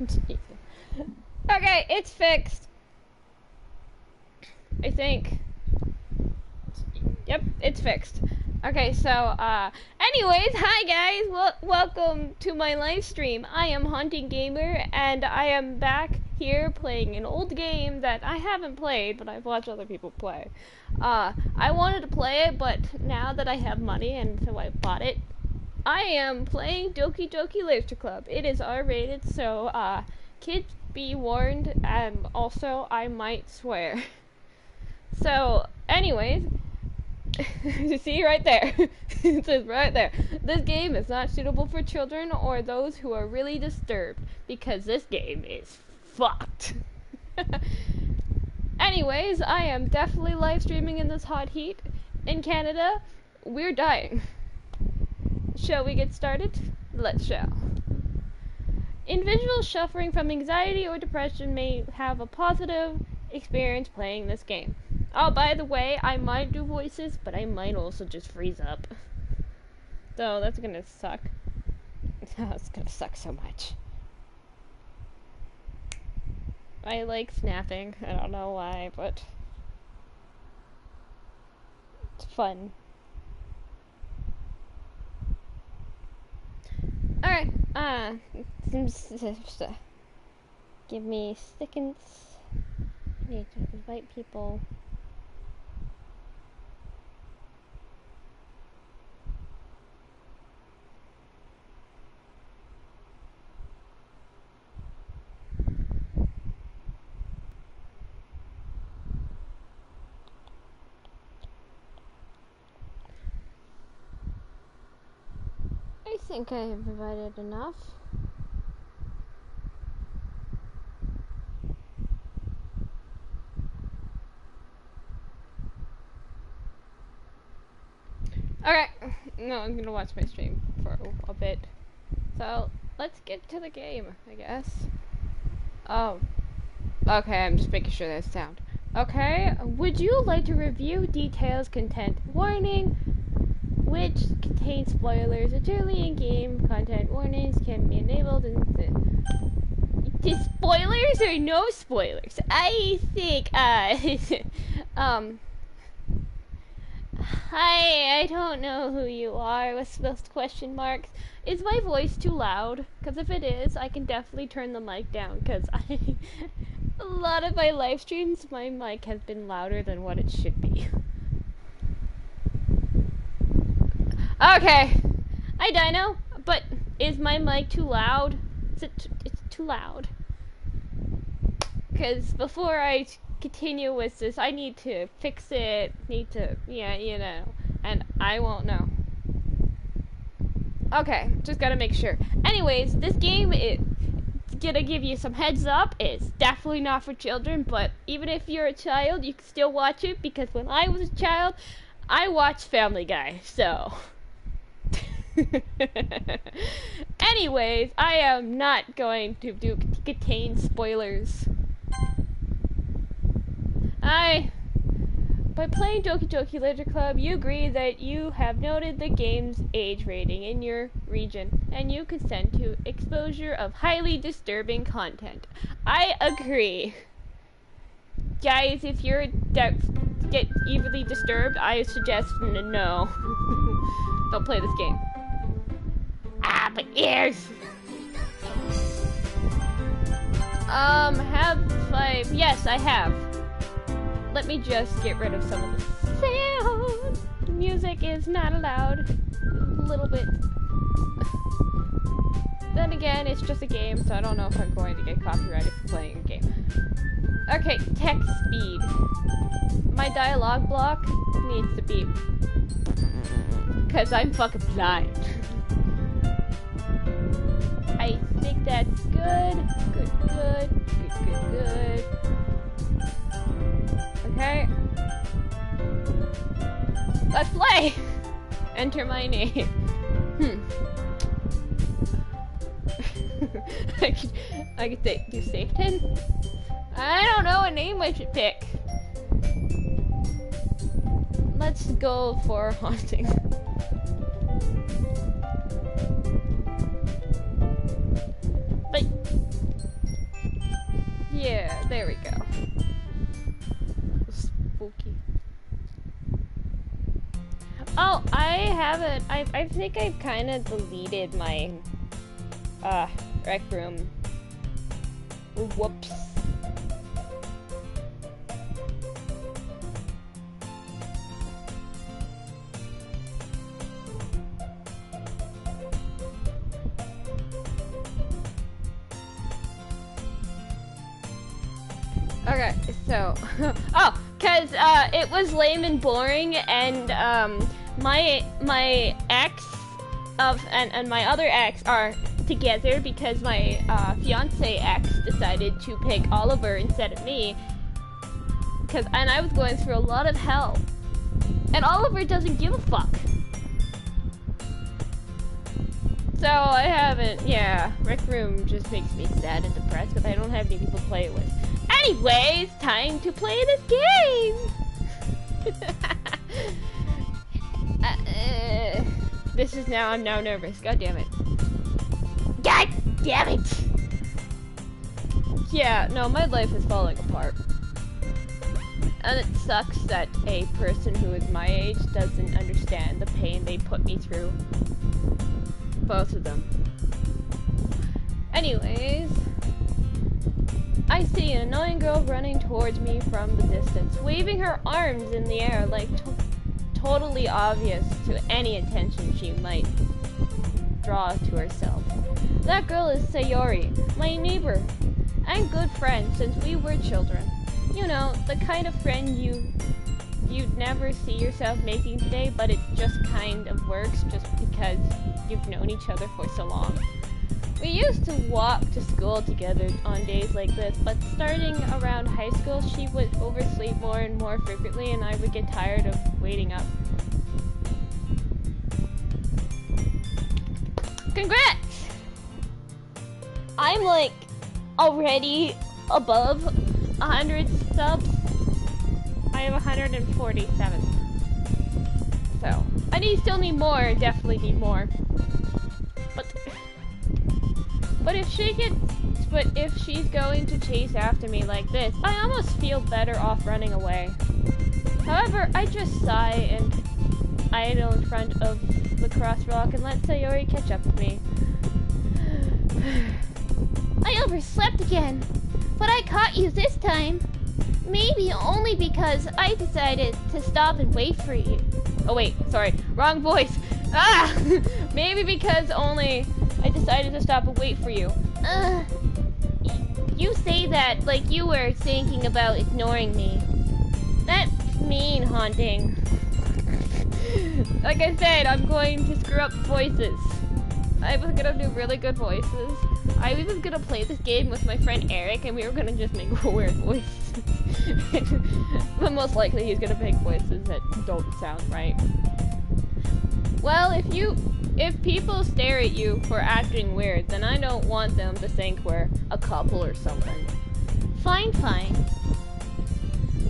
Okay, it's fixed. I think. Yep, it's fixed. Okay, so, anyways, hi guys! Welcome to my live stream. I am Haunting Gamer, and I am back here playing an old game that I haven't played, but I've watched other people play. I wanted to play it, but now that I have money, and so I bought it, I am playing Doki Doki Literature Club. It is R-rated, so, kids be warned, and also I might swear. So, anyways, you see right there, it says right there, this game is not suitable for children or those who are really disturbed, because this game is fucked. Anyways, I am definitely live streaming in this hot heat. In Canada, we're dying. Shall we get started? Let's shall. Individuals suffering from anxiety or depression may have a positive experience playing this game. Oh, by the way, I might do voices, but I might also just freeze up. So that's gonna suck. It's gonna suck so much. I like snapping. I don't know why, but it's fun. Alright, give me seconds. I need to invite people. I think I have provided enough. Okay, no, I'm gonna watch my stream for a bit. So, let's get to the game, I guess. Oh, okay, I'm just making sure there's sound. Okay, would you like to review details, content, warning, which contains spoilers? Early in-game content warnings can be enabled in the spoilers or no spoilers? I think, hi, I don't know who you are. What's those question marks? Is my voice too loud? Because if it is, I can definitely turn the mic down, because a lot of my live streams, my mic has been louder than what it should be. Okay, hi Dino, but is my mic too loud? It's too loud. Because before I continue with this, I need to fix it, yeah, you know, and I won't know. Okay, just gotta make sure. Anyways, this game is gonna give you some heads up. It's definitely not for children, but even if you're a child, you can still watch it, because when I was a child, I watched Family Guy, so... Anyways, I am not going to contain spoilers. By playing Doki Doki Literature Club, you agree that you have noted the game's age rating in your region, and you consent to exposure of highly disturbing content. I agree. Guys, if you're get evilly disturbed, I suggest no. Don't play this game. Ah, my ears! Yes, I have. Let me just get rid of some of the sound. Music is not allowed. A little bit. Then again, it's just a game, so I don't know if I'm going to get copyrighted for playing a game. Okay, text speed. My dialogue block needs to be... because I'm fucking blind. I think that's good. Good. Okay. Let's play! Enter my name. I could do Satan. I don't know a name I should pick. Let's go for haunting. But Yeah, there we go. Spooky. Oh, I haven't. I think I've kind of deleted my rec room. Whoops. Okay, so oh, cause it was lame and boring, and my ex and my other ex are together because my fiance ex decided to pick Oliver instead of me, and I was going through a lot of hell, and Oliver doesn't give a fuck. So I haven't. Yeah, Rec Room just makes me sad and depressed because I don't have any people to play it with. Anyways, time to play this game! This is now, I'm now nervous. God damn it. God damn it! Yeah, no, my life is falling apart. And it sucks that a person who is my age doesn't understand the pain they put me through. Both of them. Anyways, I see an annoying girl running towards me from the distance, waving her arms in the air like totally obvious to any attention she might draw to herself. That girl is Sayori, my neighbor, and good friend since we were children. You know, the kind of friend you'd never see yourself making today, but it just kind of works just because you've known each other for so long. We used to walk to school together on days like this, but starting around high school, she would oversleep more and more frequently, and I would get tired of waiting up. Congrats! I'm like already above 100 subs. I have 147. So, I still need more, definitely need more. But if she's going to chase after me like this, I almost feel better off running away. However, I just sigh and idle in front of the crosswalk and let Sayori catch up with me. I overslept again, but I caught you this time. Maybe only because I decided to stop and wait for you. Oh wait, sorry, wrong voice. Ah! Maybe because only I decided to stop and wait for you. You say that like you were thinking about ignoring me. That's mean, Haunting. Like I said, I'm going to screw up voices. I was gonna do really good voices. I was gonna play this game with my friend Eric, and we were gonna just make weird voices. But most likely he's gonna make voices that don't sound right. Well, if people stare at you for acting weird, then I don't want them to think we're a couple or something. Fine, fine.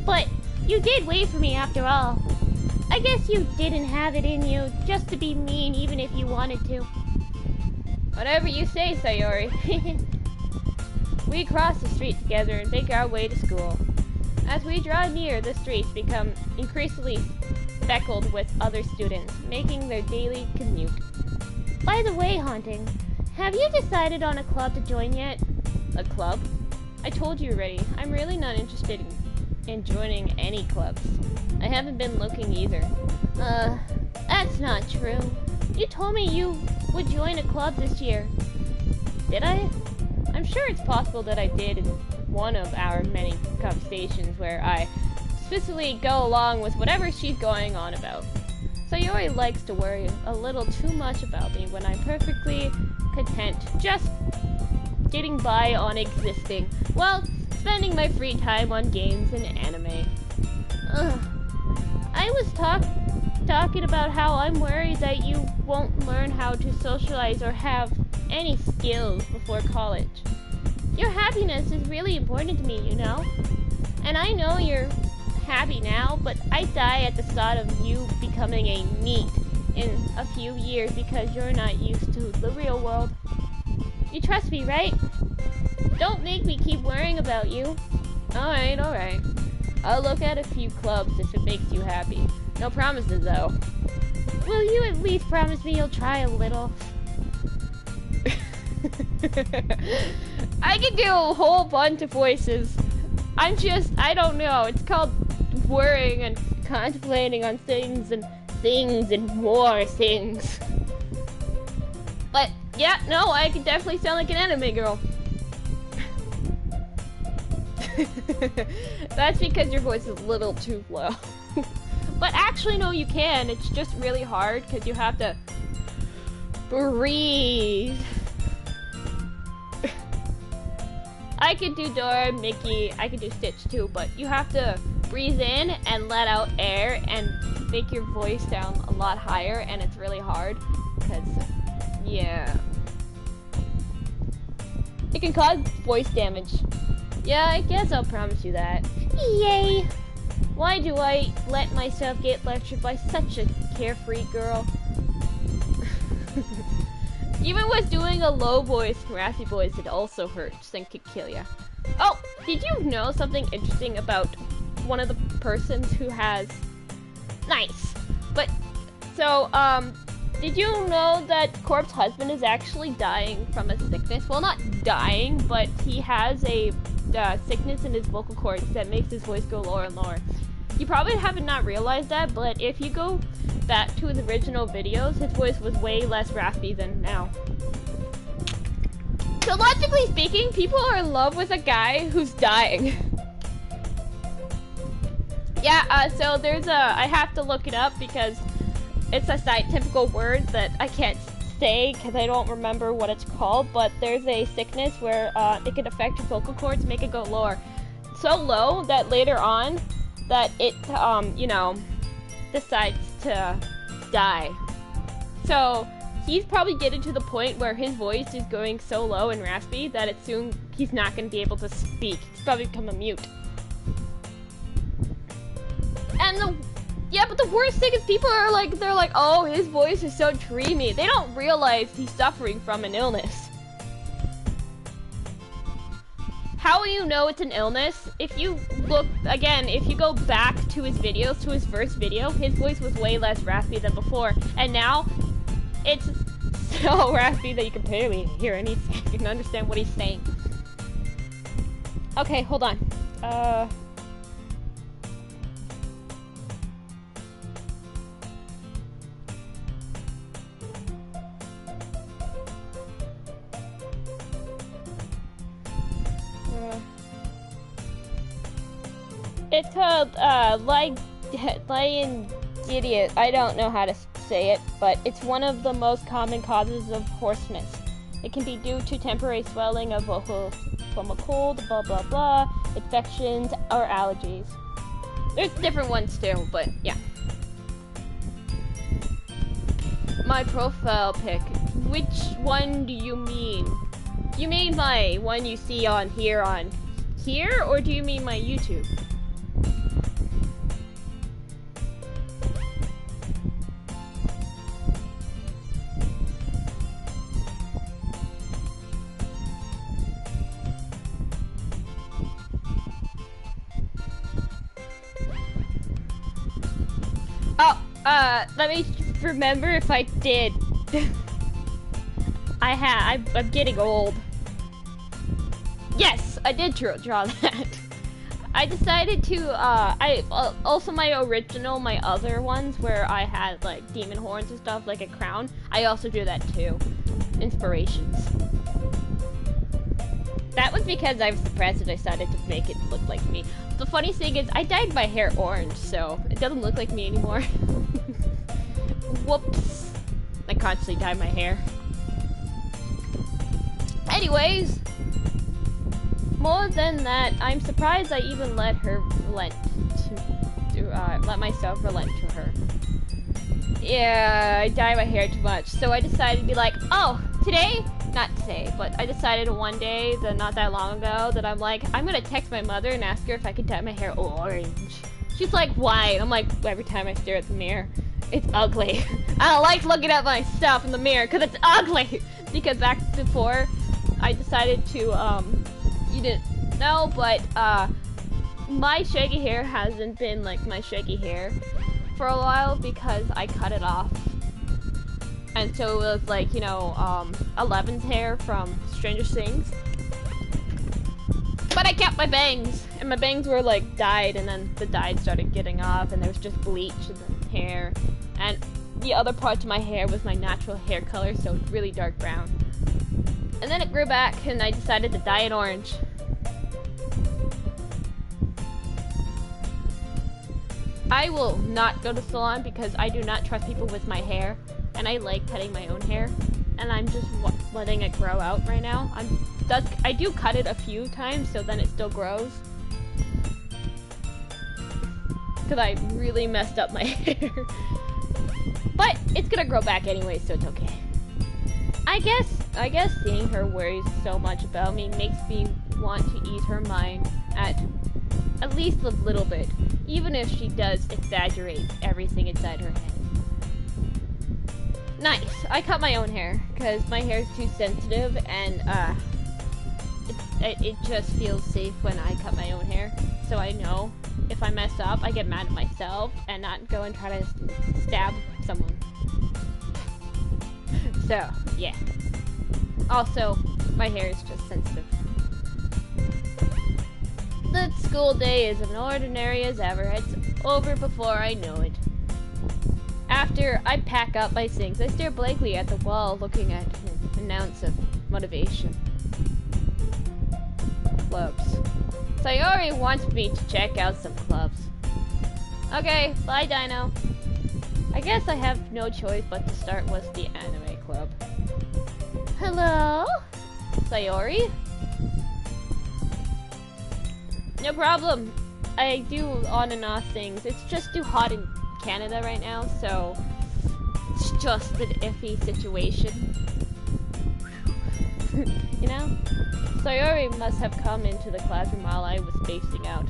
But you did wait for me after all. I guess you didn't have it in you just to be mean even if you wanted to. Whatever you say, Sayori. We cross the street together and make our way to school. As we draw near, the streets become increasingly speckled with other students, making their daily commute. By the way, Haunting, have you decided on a club to join yet? A club? I told you already, I'm really not interested in joining any clubs. I haven't been looking either. That's not true. You told me you would join a club this year. Did I? I'm sure it's possible that I did in one of our many conversations where I specifically go along with whatever she's going on about. Sayori likes to worry a little too much about me when I'm perfectly content just getting by on existing while spending my free time on games and anime. I was talking about how I'm worried that you won't learn how to socialize or have any skills before college. Your happiness is really important to me, you know? And I know you're happy now, but I die at the thought of you becoming a NEET in a few years because you're not used to the real world. You trust me, right? Don't make me keep worrying about you. Alright, alright. I'll look at a few clubs if it makes you happy. No promises, though. Will you at least promise me you'll try a little? I can do a whole bunch of voices. I don't know. It's called worrying and contemplating on things and more things. But, yeah, no, I can definitely sound like an anime girl. That's because your voice is a little too low. But actually, no, you can. It's just really hard because you have to breathe. I could do Dora, Mickey, I could do Stitch too, but you have to breathe in and let out air and make your voice sound a lot higher, and it's really hard because, yeah. It can cause voice damage. Yeah, I guess I'll promise you that. Yay! Why do I let myself get lectured by such a carefree girl? Even with doing a low voice, raspy voice, it also hurts and could kill ya. Oh, did you know something interesting about one of the persons who has... Nice! But, so, did you know that Corp's husband is actually dying from a sickness? Well, not dying, but he has a sickness in his vocal cords that makes his voice go lower and lower. You probably haven't not realized that, but if you go back to his original videos, his voice was way less raspy than now. So logically speaking, people are in love with a guy who's dying. Yeah, so there's I have to look it up because it's a scientific word that I can't say because I don't remember what it's called, but there's a sickness where it can affect your vocal cords, make it go lower. So low that later on, that it, you know, decides to die. So he's probably getting to the point where his voice is going so low and raspy that it's soon he's not going to be able to speak. He's probably become a mute. And yeah, but the worst thing is people are like, they're like, oh, his voice is so dreamy. They don't realize he's suffering from an illness. How will you know it's an illness? If you look, again, if you go back to his videos, to his first video, his voice was way less raspy than before. And now, it's so raspy that you can barely hear anything. You can understand what he's saying. Okay, hold on. It's called, Lyngidea. I don't know how to say it, but it's one of the most common causes of hoarseness. It can be due to temporary swelling of vocals from a cold, blah blah blah, infections, or allergies. There's different ones too, but yeah. My profile pic. Which one do you mean? Do you mean my one you see on here, or do you mean my YouTube? Let me remember if I did. I'm getting old. Yes, I did draw that. I decided to, also my other ones where I had, like, demon horns and stuff, like a crown, I also drew that too. Inspirations. That was because I was depressed and I decided to make it look like me. The funny thing is, I dyed my hair orange, so it doesn't look like me anymore. Whoops. I constantly dye my hair. Anyways, more than that, I'm surprised I even let myself relent to her. Yeah, I dye my hair too much, so I decided to be like, oh, not today, but I decided one day, not that long ago, that I'm like, I'm gonna text my mother and ask her if I could dye my hair orange. She's like, why? I'm like, every time I stare at the mirror, it's ugly. I don't like looking at myself in the mirror because it's ugly. Because back before, I decided to you didn't know, but my shaggy hair hasn't been like my shaggy hair for a while because I cut it off. And so it was like, you know, Eleven's hair from Stranger Things. But I kept my bangs, and my bangs were like dyed, and then the dye started getting off, and there was just bleach in the hair. And the other part of my hair was my natural hair color, so it's really dark brown. And then it grew back, and I decided to dye it orange. I will not go to salon because I do not trust people with my hair, and I like cutting my own hair, and I'm just letting it grow out right now. I do cut it a few times, so then it still grows. Because I really messed up my hair. But it's gonna grow back anyway, so it's okay. I guess seeing her worry so much about me makes me want to ease her mind at least a little bit, even if she does exaggerate everything inside her head. Nice. I cut my own hair because my hair is too sensitive, and it just feels safe when I cut my own hair. So I know if I mess up, I get mad at myself and not go and try to stab someone. So yeah. Also, my hair is just sensitive. The school day is as ordinary as ever. It's over before I know it. After I pack up my things, I stare blankly at the wall, looking at an ounce of motivation. Clubs. Sayori wants me to check out some clubs. Okay, bye Dino. I guess I have no choice but to start with the anime club. Hello? Sayori? No problem. I do on and off things. It's just too hot in Canada right now, so it's just an iffy situation. You know? Sayori must have come into the classroom while I was spacing out.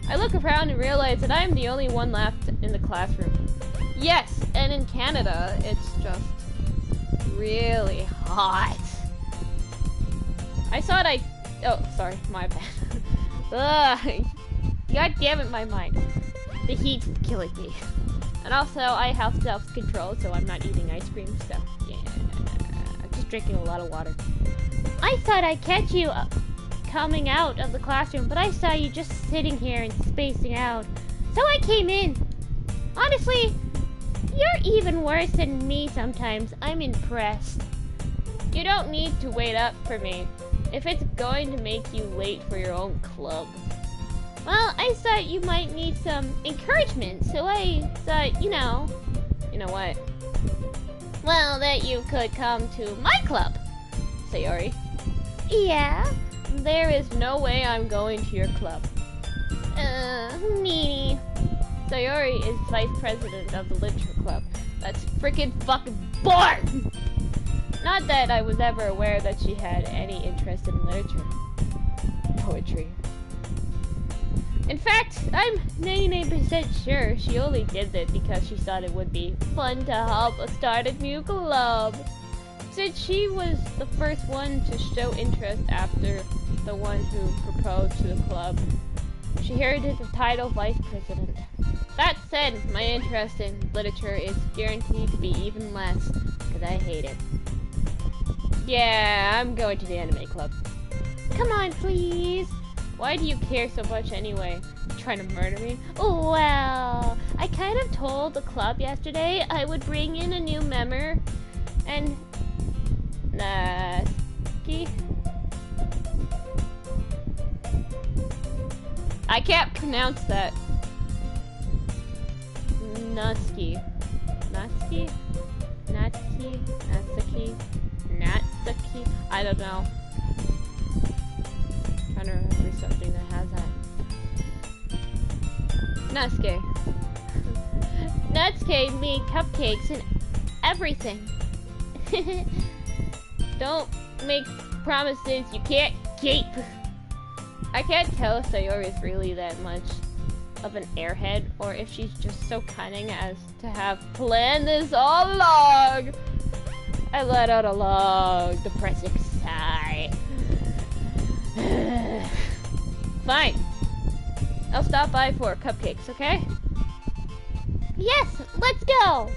I look around and realize that I am the only one left in the classroom. Yes, and in Canada, it's just really hot. Oh, sorry, my bad. Ugh. God damn it, my mind. The heat's killing me. And also, I have self-control, so I'm not eating ice cream, so yeah. I'm just drinking a lot of water. I thought I'd catch you coming out of the classroom, but I saw you just sitting here and spacing out. So I came in. Honestly, you're even worse than me sometimes. I'm impressed. You don't need to wait up for me if it's going to make you late for your own club. Well, I thought you might need some encouragement, so I thought, you know what? Well, that you could come to my club, Sayori. Yeah? There is no way I'm going to your club. Meanie. Sayori is vice president of the literature club. That's freaking fucking boring! Not that I was ever aware that she had any interest in literature. Poetry. In fact, I'm 99% sure she only did that because she thought it would be fun to help start a new club. Since she was the first one to show interest after the one who proposed to the club, she inherited the title vice president. That said, my interest in literature is guaranteed to be even less, because I hate it. Yeah, I'm going to the anime club. Come on, please. Why do you care so much anyway? Trying to murder me? Oh, well, I kind of told the club yesterday I would bring in a new member, and Natsuki? I can't pronounce that. Natsuki. Natsuki? Natsuki? Natsuki? Natsuki? I don't know. I'm trying to remember something that has that. Natsuki. Natsuki made cupcakes and everything. Don't make promises you can't keep. I can't tell if Sayori is really that much of an airhead, or if she's just so cunning as to have planned this all along. I let out a long, depressing sigh. Fine. I'll stop by for cupcakes, okay? Yes, let's go!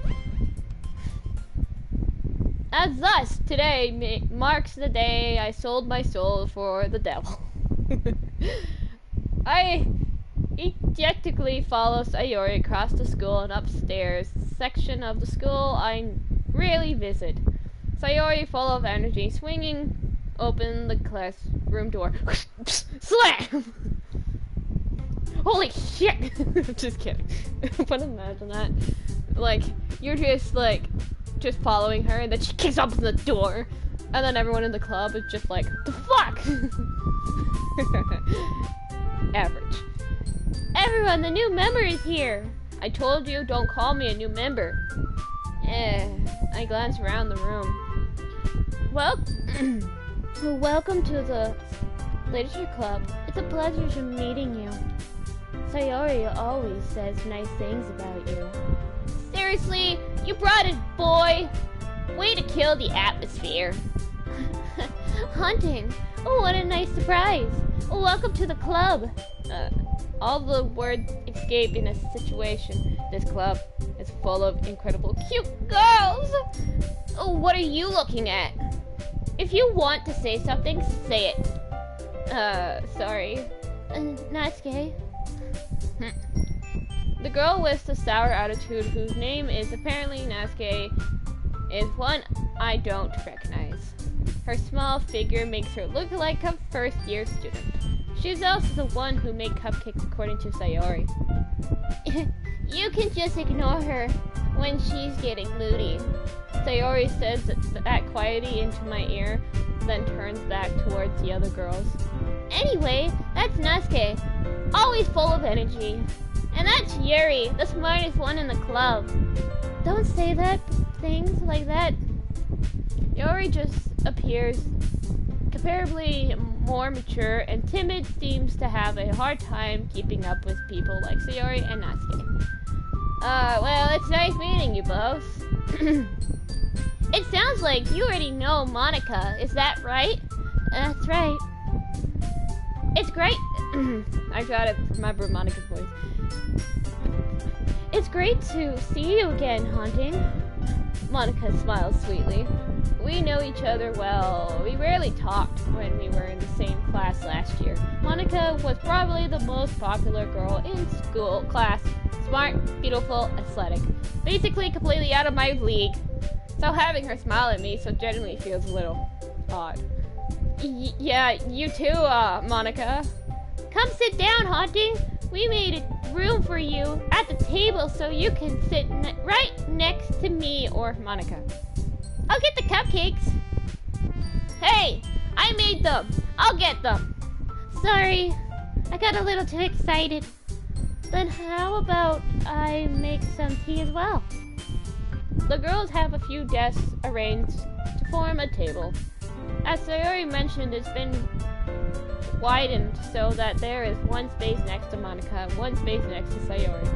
As thus, today marks the day I sold my soul for the devil. I ejectically follow Sayori across the school and upstairs, section of the school I rarely visit. Sayori, full of energy, swinging open the classroom door. Slam! Holy shit! Just kidding. But imagine that. Like, you're just following her, and then she kicks open the door, and then everyone in the club is just like, the fuck? Average. Everyone, the new member is here! I told you, don't call me a new member. I glance around the room. Well, welcome to the literature club. It's a pleasure meeting you. Sayori always says nice things about you. Seriously? You brought it, boy! Way to kill the atmosphere. Hunting? Oh, what a nice surprise. Welcome to the club. All the words escape in a situation. This club is full of incredible cute girls. Oh, what are you looking at? If you want to say something, say it. Sorry. Natsuki. The girl with the sour attitude, whose name is apparently Natsuki, is one I don't recognize. Her small figure makes her look like a first-year student. She's also the one who made cupcakes according to Sayori. You can just ignore her when she's getting moody. Sayori says that quietly into my ear, then turns back towards the other girls. Anyway, that's Natsuki, always full of energy. And that's Yuri, the smartest one in the club. Don't say things like that. Yuri just appears comparably more mature and timid, seems to have a hard time keeping up with people like Sayori and Natsuki. Well, it's nice meeting you both. It sounds like you already know Monica, is that right? That's right. It's great. I gotta remember Monica's voice. It's great to see you again, Haunting. Monica smiles sweetly. We know each other well. We rarely talked when we were in the same class last year. Monica was probably the most popular girl in school class. Smart, beautiful, athletic. Basically completely out of my league. So having her smile at me so genuinely feels a little odd. Yeah, you too, Monica. Come sit down, Haunting. We made room for you at the table so you can sit right next to me or Monica. I'll get the cupcakes. Hey, I made them. I'll get them. Sorry, I got a little too excited. Then how about I make some tea as well? The girls have a few desks arranged to form a table. As Sayori mentioned, it's been widened so that there is one space next to Monica, one space next to Sayori.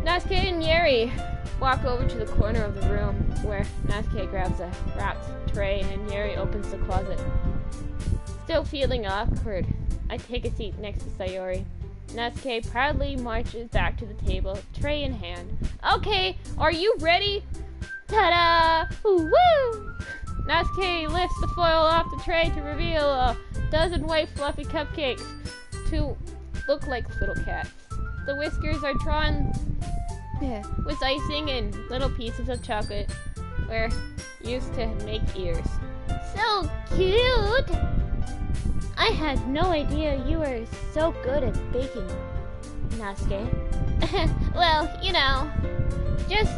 Natsuki and Yuri walk over to the corner of the room where Natsuki grabs a wrapped tray and Yuri opens the closet. Still feeling awkward, I take a seat next to Sayori. Natsuki proudly marches back to the table, tray in hand. Okay, are you ready? Ta-da! Woo! Natsuki lifts the foil off the tray to reveal a dozen white fluffy cupcakes to look like little cats. The whiskers are drawn with icing and little pieces of chocolate were used to make ears. So cute! I had no idea you were so good at baking, Natsuki. Well, you know, just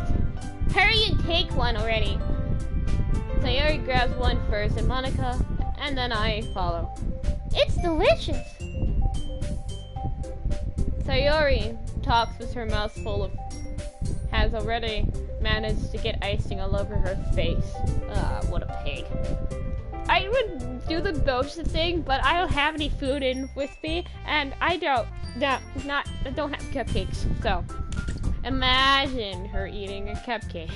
hurry and take one already. Sayori grabs one first and Monica, and then I follow. It's delicious! Sayori talks with her mouth full of... has already managed to get icing all over her face. What a pig. I would do the motion thing, but I don't have any food in with me, and I don't have cupcakes, so imagine her eating a cupcake.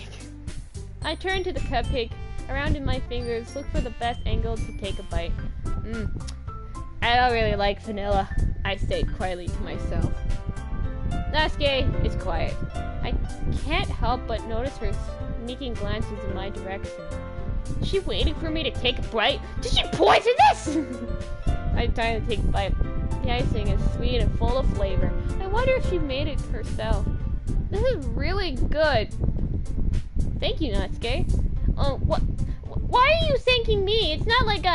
I turned to the cupcake, around in my fingers, looked for the best angle to take a bite. I don't really like vanilla, I said quietly to myself. Natsuki is quiet. I can't help but notice her sneaking glances in my direction. Is she waiting for me to take a bite? Did she poison this? I'm trying to take a bite. The icing is sweet and full of flavor. I wonder if she made it herself. This is really good. Thank you, Natsuki. Oh, why are you thanking me? It's not like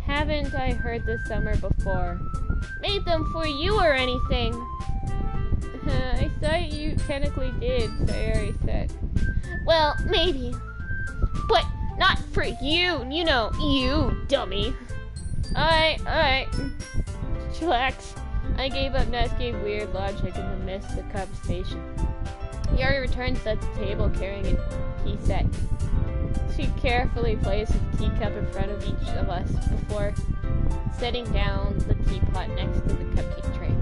haven't I heard this summer before. Made them for you or anything. I thought you technically did, Sayori said. Well, maybe. But not for you, you know, you dummy. Alright. Chillax. I gave up Natsuki's weird logic in the midst of the conversation. Yuri returns to the table carrying a tea set. She carefully placed a teacup in front of each of us before setting down the teapot next to the cupcake tray.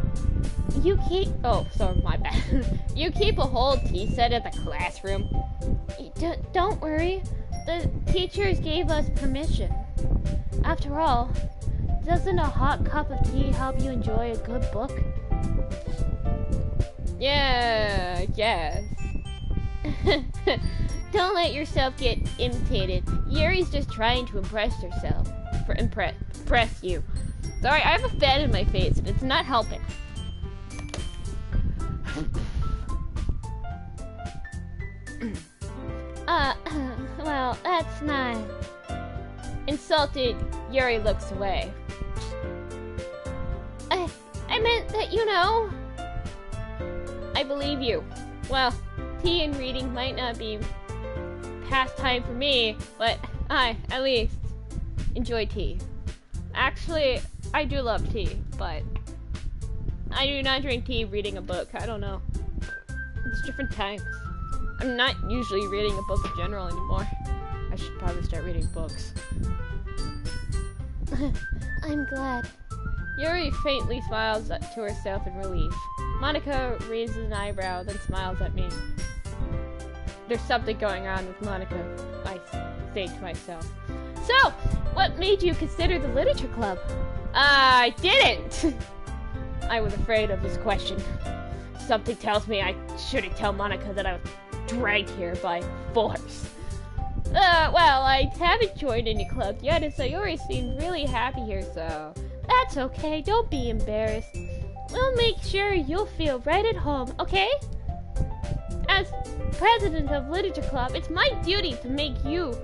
My bad. You keep a whole tea set at the classroom? Don't worry. The teachers gave us permission. After all, doesn't a hot cup of tea help you enjoy a good book? Yeah, I guess. Don't let yourself get imitated. Yuri's just trying to impress herself. Impress you. Sorry, I have a fan in my face and it's not helping. Well, that's not... Insulted, Yuri looks away. I meant that, you know... I believe you. Well, tea and reading might not be pastime for me, but I, at least, enjoy tea. Actually, I do love tea, but I do not drink tea reading a book. I don't know. It's different times. I'm not usually reading a book in general anymore. I should probably start reading books. I'm glad. Yuri faintly smiles to herself in relief. Monica raises an eyebrow, then smiles at me. There's something going on with Monica, I say to myself. So, what made you consider the literature club? I didn't! I was afraid of this question. Something tells me I shouldn't tell Monica that I was dragged here by force. Well, I haven't joined any clubs yet, and Sayori seemed really happy here, so... That's okay, don't be embarrassed. We'll make sure you'll feel right at home, okay? As president of Literature Club, it's my duty to make you...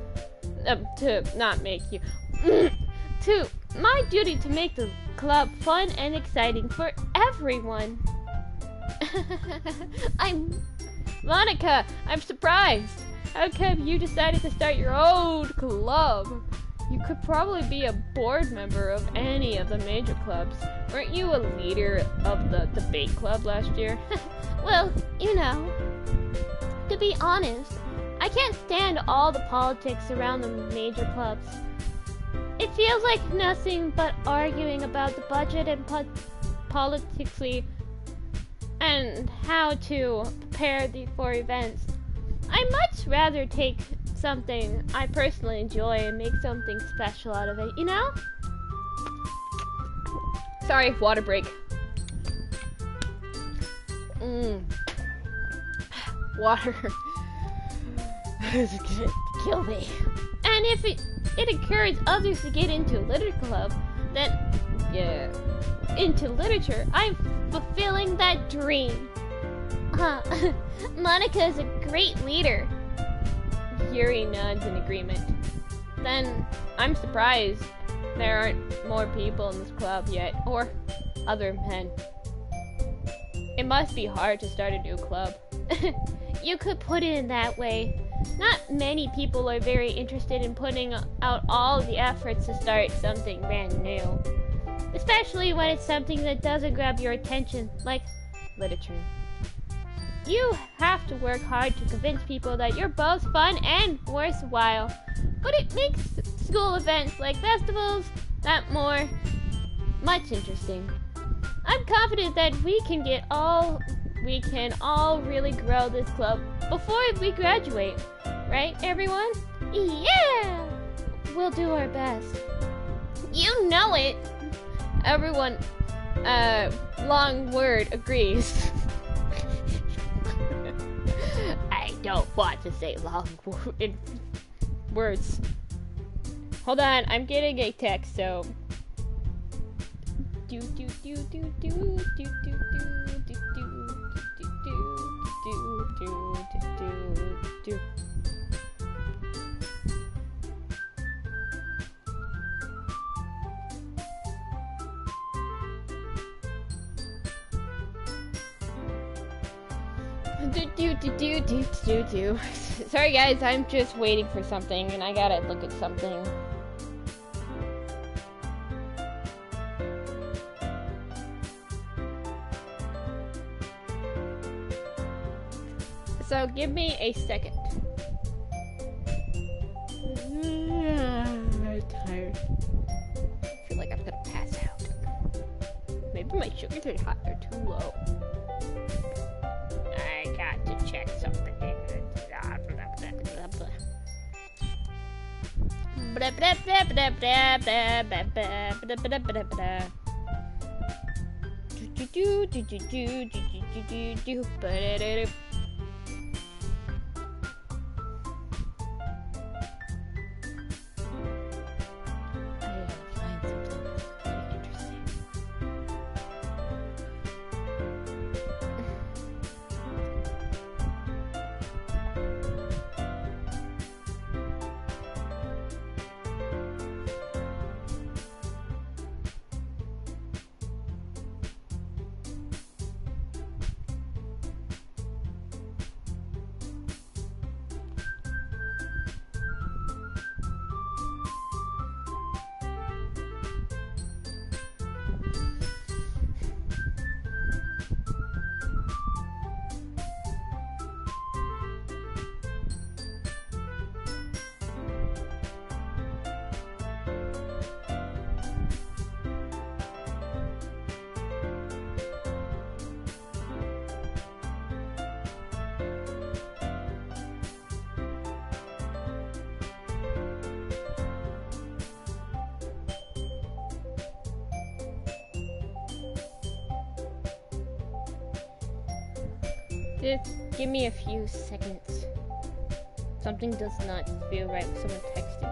my duty to make the club fun and exciting for everyone. Monica, I'm surprised. How come you decided to start your own club? You could probably be a board member of any of the major clubs. Weren't you a leader of the debate club last year? Well, you know, to be honest, I can't stand all the politics around the major clubs. It feels like nothing but arguing about the budget and politically and how to prepare for events. I'd much rather take something I personally enjoy and make something special out of it, you know? Sorry, water break. Water. It's gonna kill me. And if it encourages others to get into literature club, then, yeah, into literature, I'm fulfilling that dream. Monica is a great leader. Yuri nods in agreement. Then, I'm surprised there aren't more people in this club yet, or other men. It must be hard to start a new club. You could put it in that way. Not many people are very interested in putting out all the efforts to start something brand new. Especially when it's something that doesn't grab your attention, like literature. You have to work hard to convince people that you're both fun and worthwhile. But it makes school events like festivals that much interesting. I'm confident that we can all really grow this club before we graduate. Right, everyone? Yeah! We'll do our best. You know it! Everyone, long word agrees. I don't want to say long words. Hold on, I'm getting a text, so... Do do do do do do do do do do do do. Do. Sorry guys, I'm just waiting for something and I gotta look at something. So give me a second. I'm tired. I feel like I'm gonna pass out. Maybe my sugars are hot or too low. I got to check something. Just give me a few seconds. Something does not feel right with someone texting me.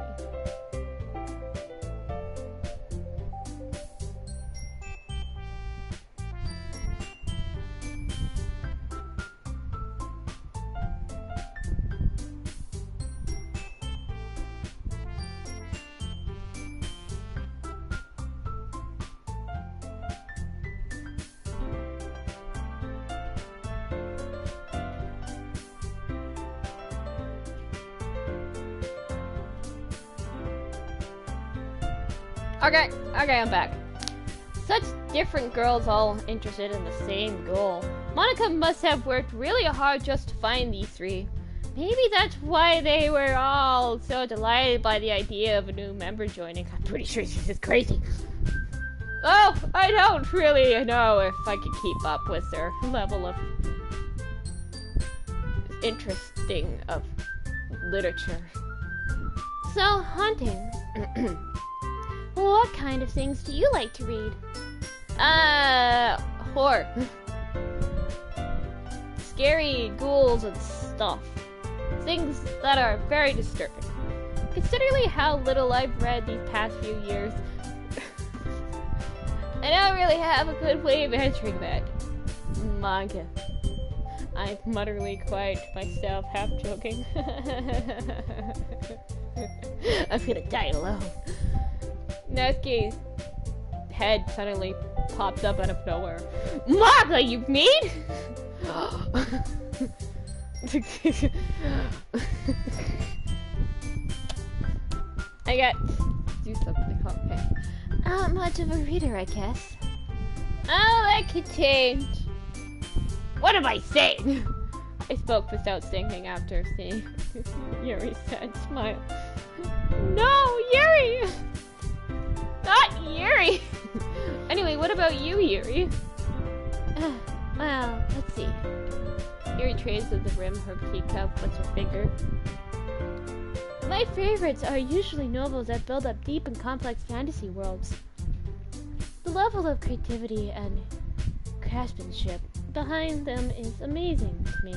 Okay, I'm back. Such different girls all interested in the same goal. Monica must have worked really hard just to find these three. Maybe that's why they were all so delighted by the idea of a new member joining. I'm pretty sure this is crazy. Oh, I don't really know if I can keep up with their level of interesting of literature. So, hunting. What kind of things do you like to read? Horror. Scary ghouls and stuff. Things that are very disturbing. Considering how little I've read these past few years, I don't really have a good way of answering that. Manga. I'm mutterly quiet to myself, half joking. I'm gonna die alone. Natsuki's head suddenly popped up out of nowhere. Manga, you mean? I got to do something. Okay. Not much of a reader, I guess. Oh, that could change. What am I saying? I spoke without thinking after seeing Yuri's sad smile. No, Yuri! Not Yuri! Anyway, what about you, Yuri? Well, let's see. Yuri trades with the rim her teacup with her finger. My favorites are usually novels that build up deep and complex fantasy worlds. The level of creativity and craftsmanship behind them is amazing to me.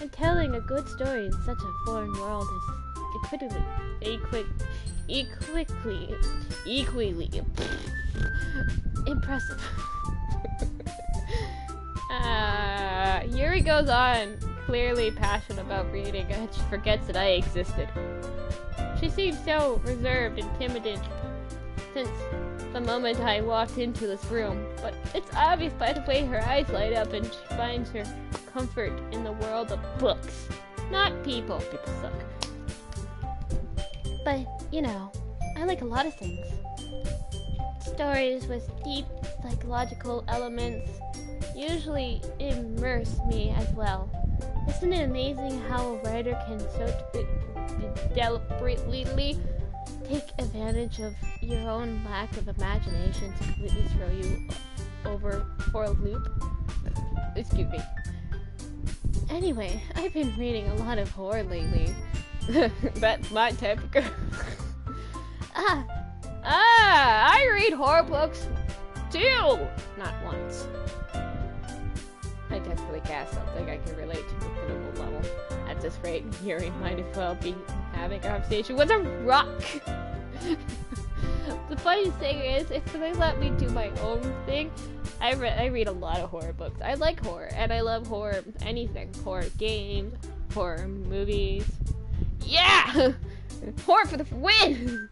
And telling a good story in such a foreign world is equally impressive. Yuri goes on, clearly passionate about reading, and she forgets that I existed. She seems so reserved and timid since the moment I walked into this room, but it's obvious by the way her eyes light up and she finds her comfort in the world of books, not people. People suck. But, you know, I like a lot of things. Stories with deep psychological elements usually immerse me as well. Isn't it amazing how a writer can so deliberately take advantage of your own lack of imagination to completely throw you over for a loop? Excuse me. Anyway, I've been reading a lot of horror lately. That's my type of girl. I read horror books too! Not once. I definitely cast something I can relate to a minimal level. At this rate, Yuri might as well be having a conversation with a rock! The funny thing is, if they let me do my own thing, I read a lot of horror books. I like horror, and I love horror anything. Horror games, horror movies. Yeah! Horror for the win!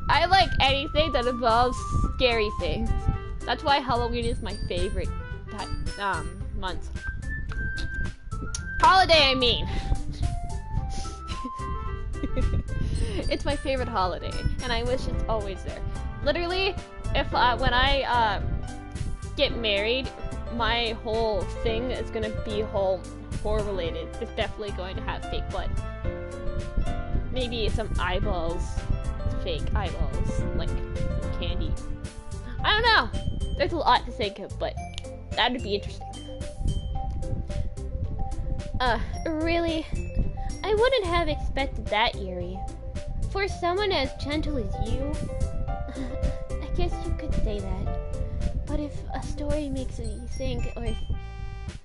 I like anything that involves scary things. That's why Halloween is my favorite month. Holiday, I mean. It's my favorite holiday, and I wish it's always there. Literally, if when I get married, my whole thing is gonna be horror related. It's definitely going to have fake blood. Maybe some eyeballs, fake eyeballs, like some candy. I don't know. There's a lot to think of, but that would be interesting. Really? I wouldn't have expected that, Yuri. For someone as gentle as you, I guess you could say that. But if a story makes you think or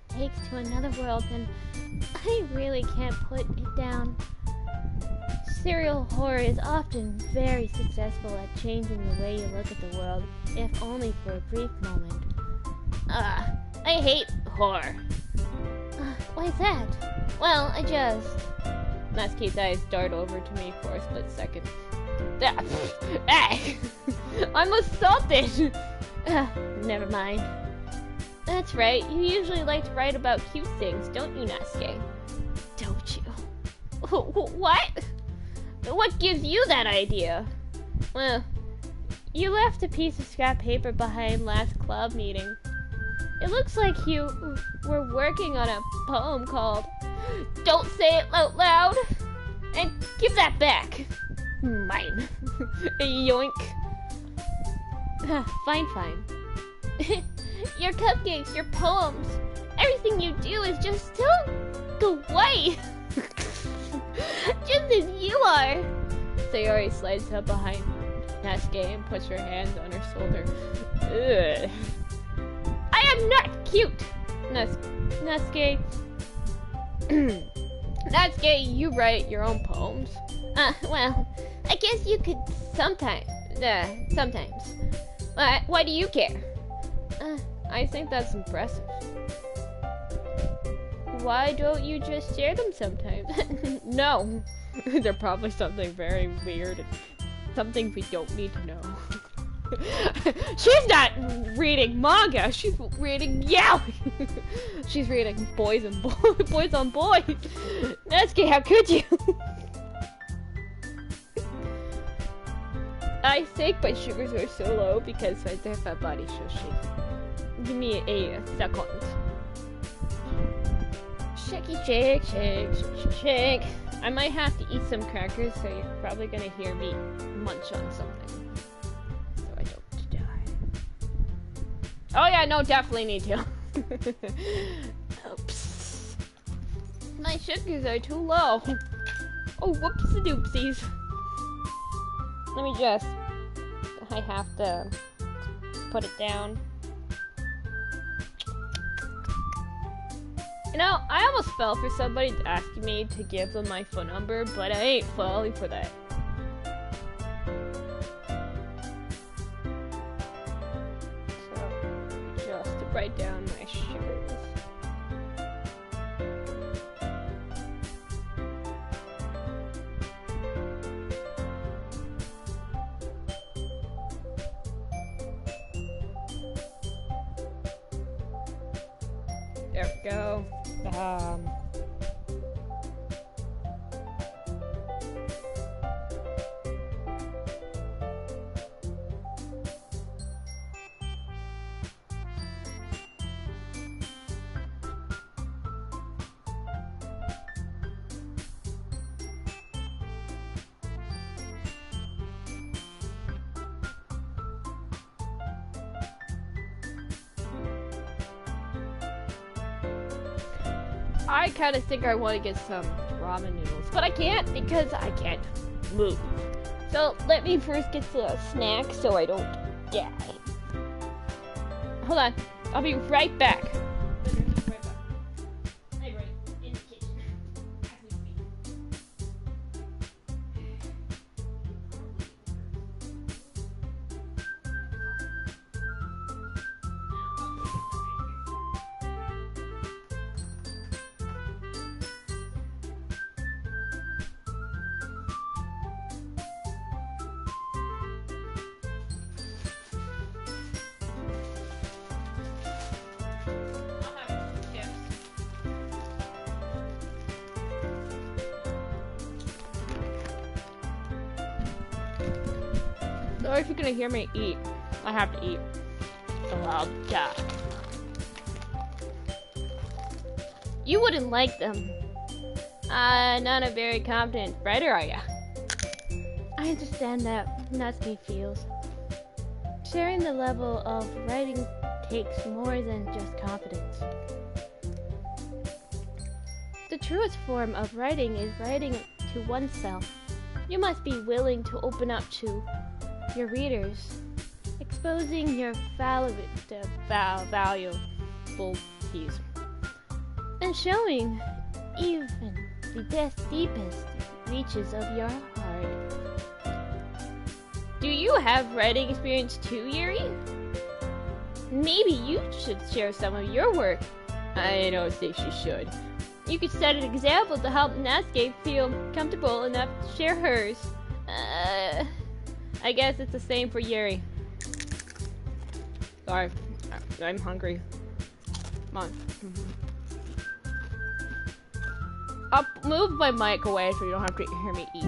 takes to another world, then I really can't put it down. Serial horror is often very successful at changing the way you look at the world, if only for a brief moment. I hate horror. Why's that? Well, I just... Natsuki's eyes dart over to me for a split second. Hey! I'm assaulted! Never mind. That's right, you usually like to write about cute things, don't you, Natsuki? Don't you? What? What gives you that idea? Well, you left a piece of scrap paper behind last club meeting. It looks like you were working on a poem called Don't Say It Out Loud! And give that back! Mine. Yoink. Fine. Your cupcakes, your poems, everything you do is just so kawaii! Just as you are! Sayori slides up behind Natsuki and puts her hands on her shoulder. Ugh. I am not cute! Natsuki. Natsuki, you write your own poems? Well, I guess you could sometimes. Why do you care? I think that's impressive. Why don't you just share them sometimes? No. They're probably something very weird and something we don't need to know. She's not reading manga, she's reading yaoi! She's reading boys on boys! Natsuki, how could you? I think my sugars are so low because my body's so shaky. Give me a second. Shake. I might have to eat some crackers, so you're probably gonna hear me munch on something. So I don't die. Oh yeah, no, definitely need to. Oops. My sugars are too low. Oh, whoopsie doopsies. Let me just... I have to put it down. You know, I almost fell for somebody asking me to give them my phone number, but I ain't falling for that. So, just to write down my shares. There we go. I kind of think I want to get some ramen noodles, but I can't because I can't move. So let me first get the snack so I don't die. Hold on, I'll be right back. Sorry if you're gonna hear me eat. I have to eat. Oh, I'll die. You wouldn't like them. Not a very confident writer, are ya? I understand that Natsuki feels. Sharing the level of writing takes more than just confidence. The truest form of writing is writing to oneself. You must be willing to open up to your readers, exposing your valuable keys, and showing even the deepest reaches of your heart. Do you have writing experience too, Yuri? Maybe you should share some of your work. I don't think she should. You could set an example to help Natsuki feel comfortable enough to share hers. I guess it's the same for Yuri. Sorry, I'm hungry. Come on. I'll move my mic away so you don't have to hear me eat.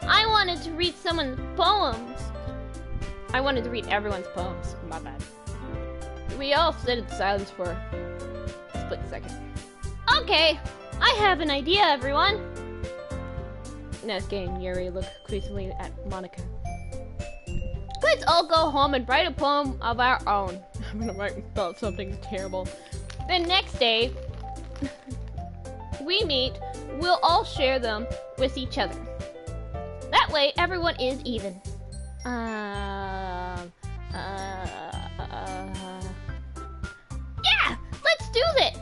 I wanted to read someone's poems. I wanted to read everyone's poems. My bad. We all stood in silence for a split second. Okay, I have an idea, everyone. Natsuki and Yuri look creasily at Monica. Let's all go home and write a poem of our own. I'm gonna write about something terrible. The next day, we meet. We'll all share them with each other. That way, everyone is even. Yeah, let's do this.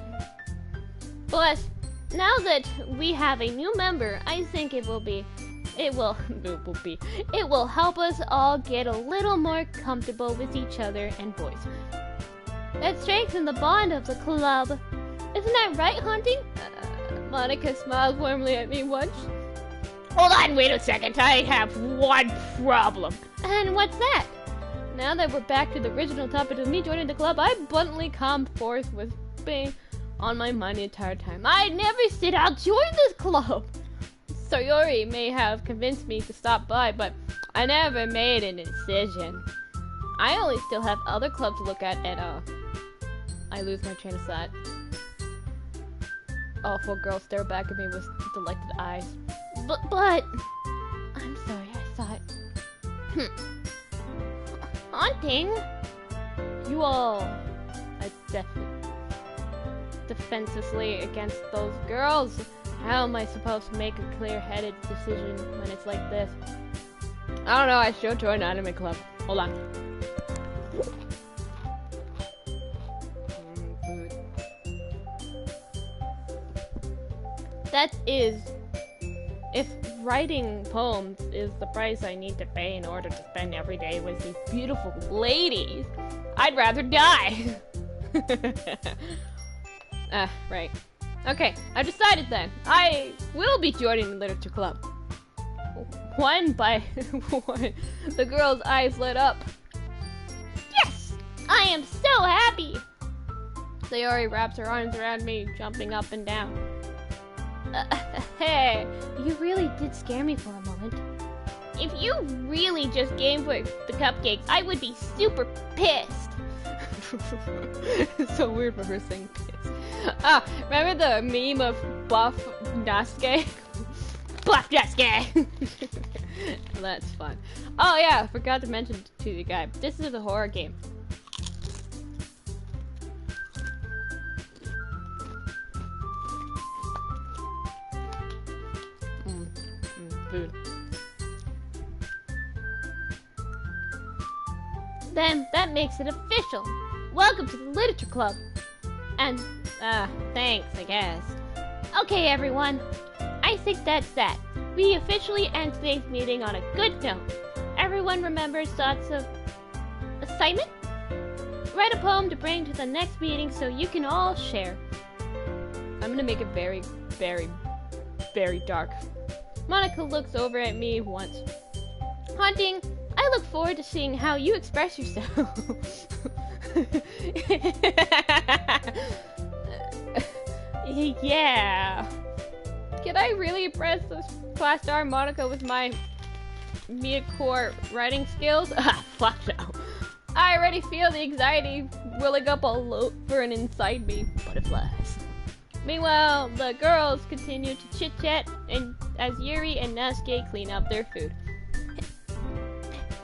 Plus, now that we have a new member, I think it will help us all get a little more comfortable with each other and boys. That strengthens the bond of the club. Isn't that right, Hunting? Monica smiled warmly at me once. Hold on, wait a second. I have one problem. And what's that? Now that we're back to the original topic of me joining the club, I bluntly come forth with being on my mind the entire time. I never said I'll join this club. Sayori may have convinced me to stop by, but I never made a decision. I only still have other clubs to look at, and I lose my train of thought. All four girls stare back at me with delighted eyes. But I'm sorry, I thought. Haunting? You all are defensively against those girls. How am I supposed to make a clear-headed decision when it's like this? I don't know, I should join anime club. Hold on. That is, if writing poems is the price I need to pay in order to spend every day with these beautiful ladies, I'd rather die. Right. Okay, I decided then. I will be joining the literature club. One by one, the girl's eyes lit up. Yes! I am so happy! Sayori wraps her arms around me, jumping up and down. Hey, you really did scare me for a moment. If you really just came for the cupcakes, I would be super pissed. It's so weird for her saying pissed. Remember the meme of Buff Nasuke? Buff Nasuke! That's fun. Oh yeah, I forgot to mention to you guys, this is a horror game. Food. Then that makes it official. Welcome to the literature club. And, thanks, I guess. Okay, everyone. I think that's that. We officially end today's meeting on a good note. Everyone remembers thoughts of assignment? Write a poem to bring to the next meeting so you can all share. I'm gonna make it very, very, very dark. Monica looks over at me once. Haunting, I look forward to seeing how you express yourself. Yeah. Can I really impress this class star Monica with my mid-core writing skills? Fuck no. I already feel the anxiety welling up all over and inside me. Butterflies. Meanwhile, the girls continue to chit-chat and as Yuri and Nasuke clean up their food.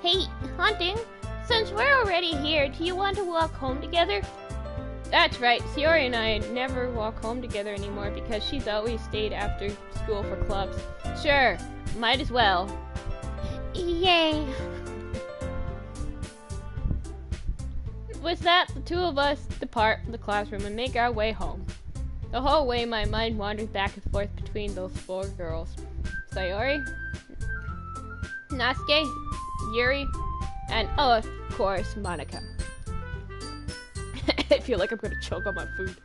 Hey, Haunting, since we're already here, do you want to walk home together? That's right, Sayori and I never walk home together anymore because she's always stayed after school for clubs. Sure, might as well. Yay. With that, the two of us depart the classroom and make our way home. The whole way, my mind wanders back and forth between those four girls. Sayori, Nasuke, Yuri, and, oh, of course, Monica. I feel like I'm gonna choke on my food.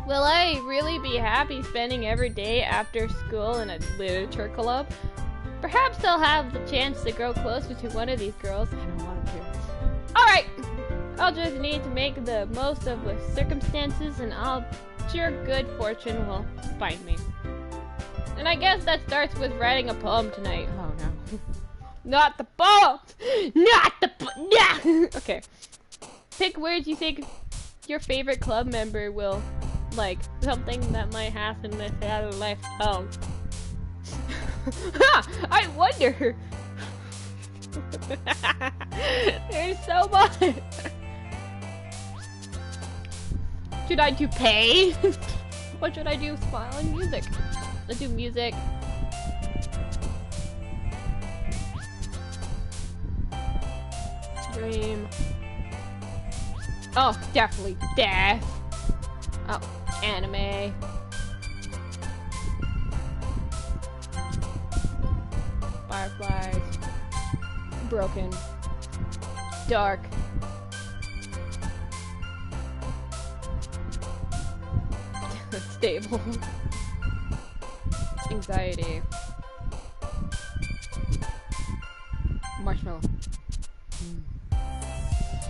Will I really be happy spending every day after school in a literature club? Perhaps I'll have the chance to grow closer to one of these girls. I don't want to. Alright! I'll just need to make the most of the circumstances and I'll sure good fortune will find me. And I guess that starts with writing a poem tonight. Oh no. Not the poem! Not the poem! Okay. Pick words you think your favorite club member will like. Something that might happen in this other life. Oh. I wonder! There's so much! Should I do pay? What should I do? Smile and music. Let's do music. Dream. Oh, definitely death. Oh, anime. Fireflies. Broken. Dark. Stable. Anxiety. Marshmallow.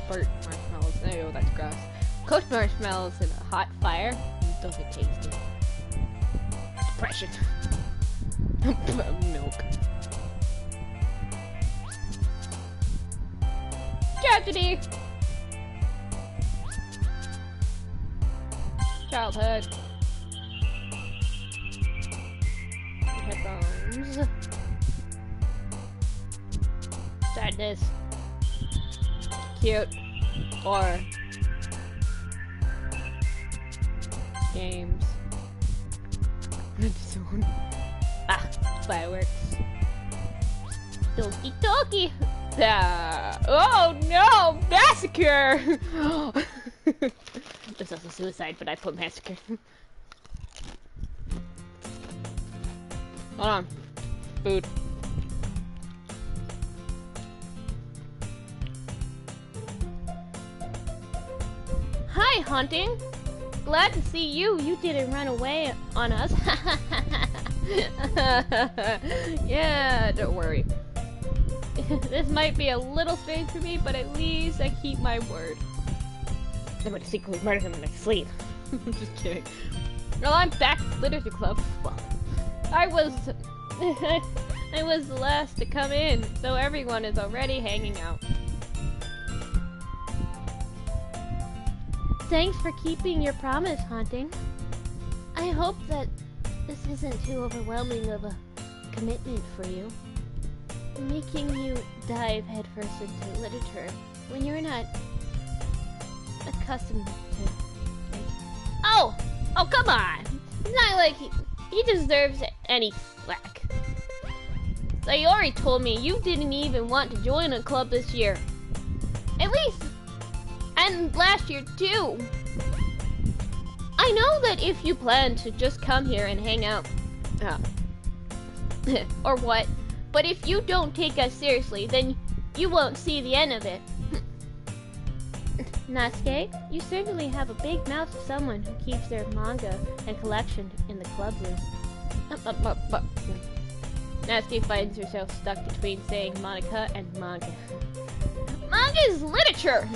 Burnt marshmallows. Oh, that's gross. Cooked marshmallows in a hot fire. Those are tasty. Depression. Milk. Tragedy. Childhood. Sadness. Cute. Or games. Zone. Ah, fireworks. Doki Doki! Oh no! Massacre! There's also suicide, but I put massacre. Hold on. Food. Hi, Haunting! Glad to see you. You didn't run away on us. Yeah, don't worry. This might be a little strange for me, but at least I keep my word. I'm gonna secretly murder him in my sleep. Just kidding. Well, I'm back at Literature Club. Well, I was the last to come in, so everyone is already hanging out. Thanks for keeping your promise, Haunting. I hope that this isn't too overwhelming of a commitment for you. Making you dive headfirst into literature when you're not accustomed to... Oh, come on! It's not like he deserves any slack. Sayori told me you didn't even want to join a club this year. At least... And last year, too. I know that if you plan to just come here and hang out... or what? But if you don't take us seriously, then you won't see the end of it. Nasuke, you certainly have a big mouth for someone who keeps their manga and collection in the club room. Nasuke finds herself stuck between saying Monica and manga. Manga is literature!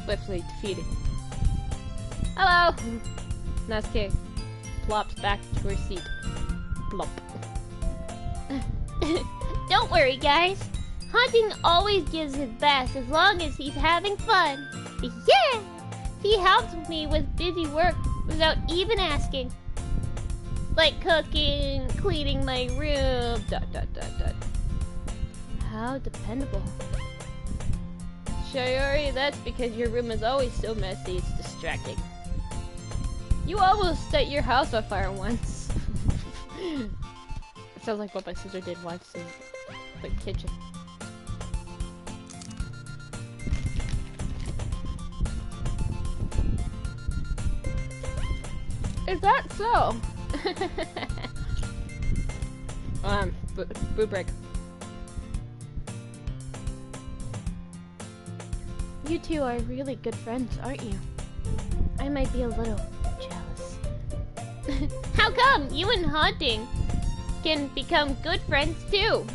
Swiftly defeated. Hello! Nasuke plops back to her seat. Plop. Don't worry, guys. Haunting always gives his best as long as he's having fun. Yeah! He helps me with busy work without even asking. Like cooking, cleaning my room, ... How dependable. Sayori, that's because your room is always so messy, it's distracting. You almost set your house on fire once. It sounds like what my sister did once in the kitchen. Is that so? Boo break. You two are really good friends, aren't you? I might be a little jealous. How come you and Haunting can become good friends too?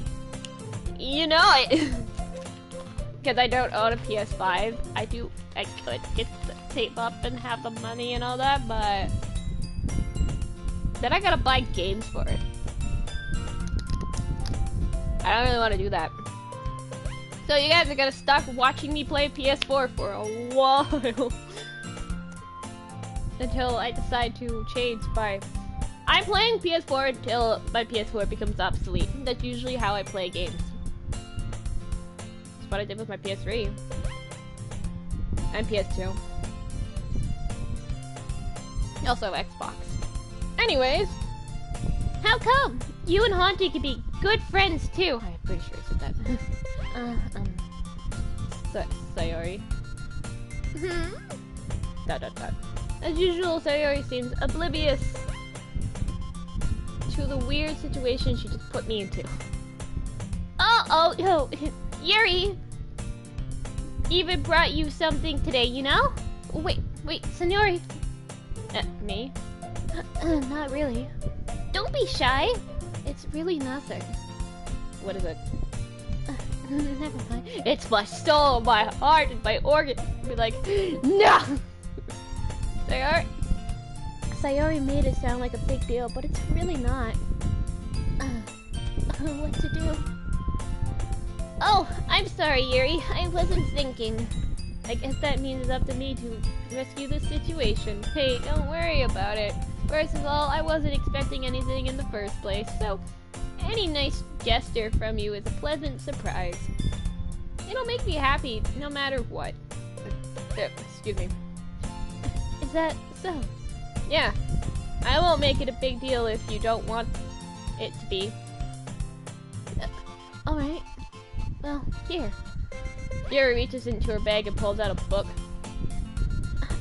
You know it. Because I don't own a PS5. I could get the tape up and have the money and all that, but then I gotta buy games for it. I don't really want to do that. So you guys are gonna stop watching me play PS4 for a while. Until I decide to change I'm playing PS4 until my PS4 becomes obsolete. That's usually how I play games. That's what I did with my PS3. And PS2. I also have Xbox. Anyways, how come you and Haunting can be good friends too? I'm pretty sure I said that. Sayori. As usual, Sayori seems oblivious to the weird situation she just put me into. Oh, Yuri even brought you something today, you know? Wait, Sayori. Me? Not really. Don't be shy. It's really nothing. What is it? Never mind. It's my soul, my heart, and my organ. Be like, no! Sayori made it sound like a big deal, but it's really not. What to do? Oh, I'm sorry, Yuri. I wasn't thinking. I guess that means it's up to me to rescue this situation. Hey, don't worry about it. First of all, I wasn't expecting anything in the first place, so Any nice gesture from you is a pleasant surprise. It'll make me happy no matter what. Excuse me. Is that so? Yeah. I won't make it a big deal if you don't want it to be. Alright. Well, here. Yuri reaches into her bag and pulls out a book.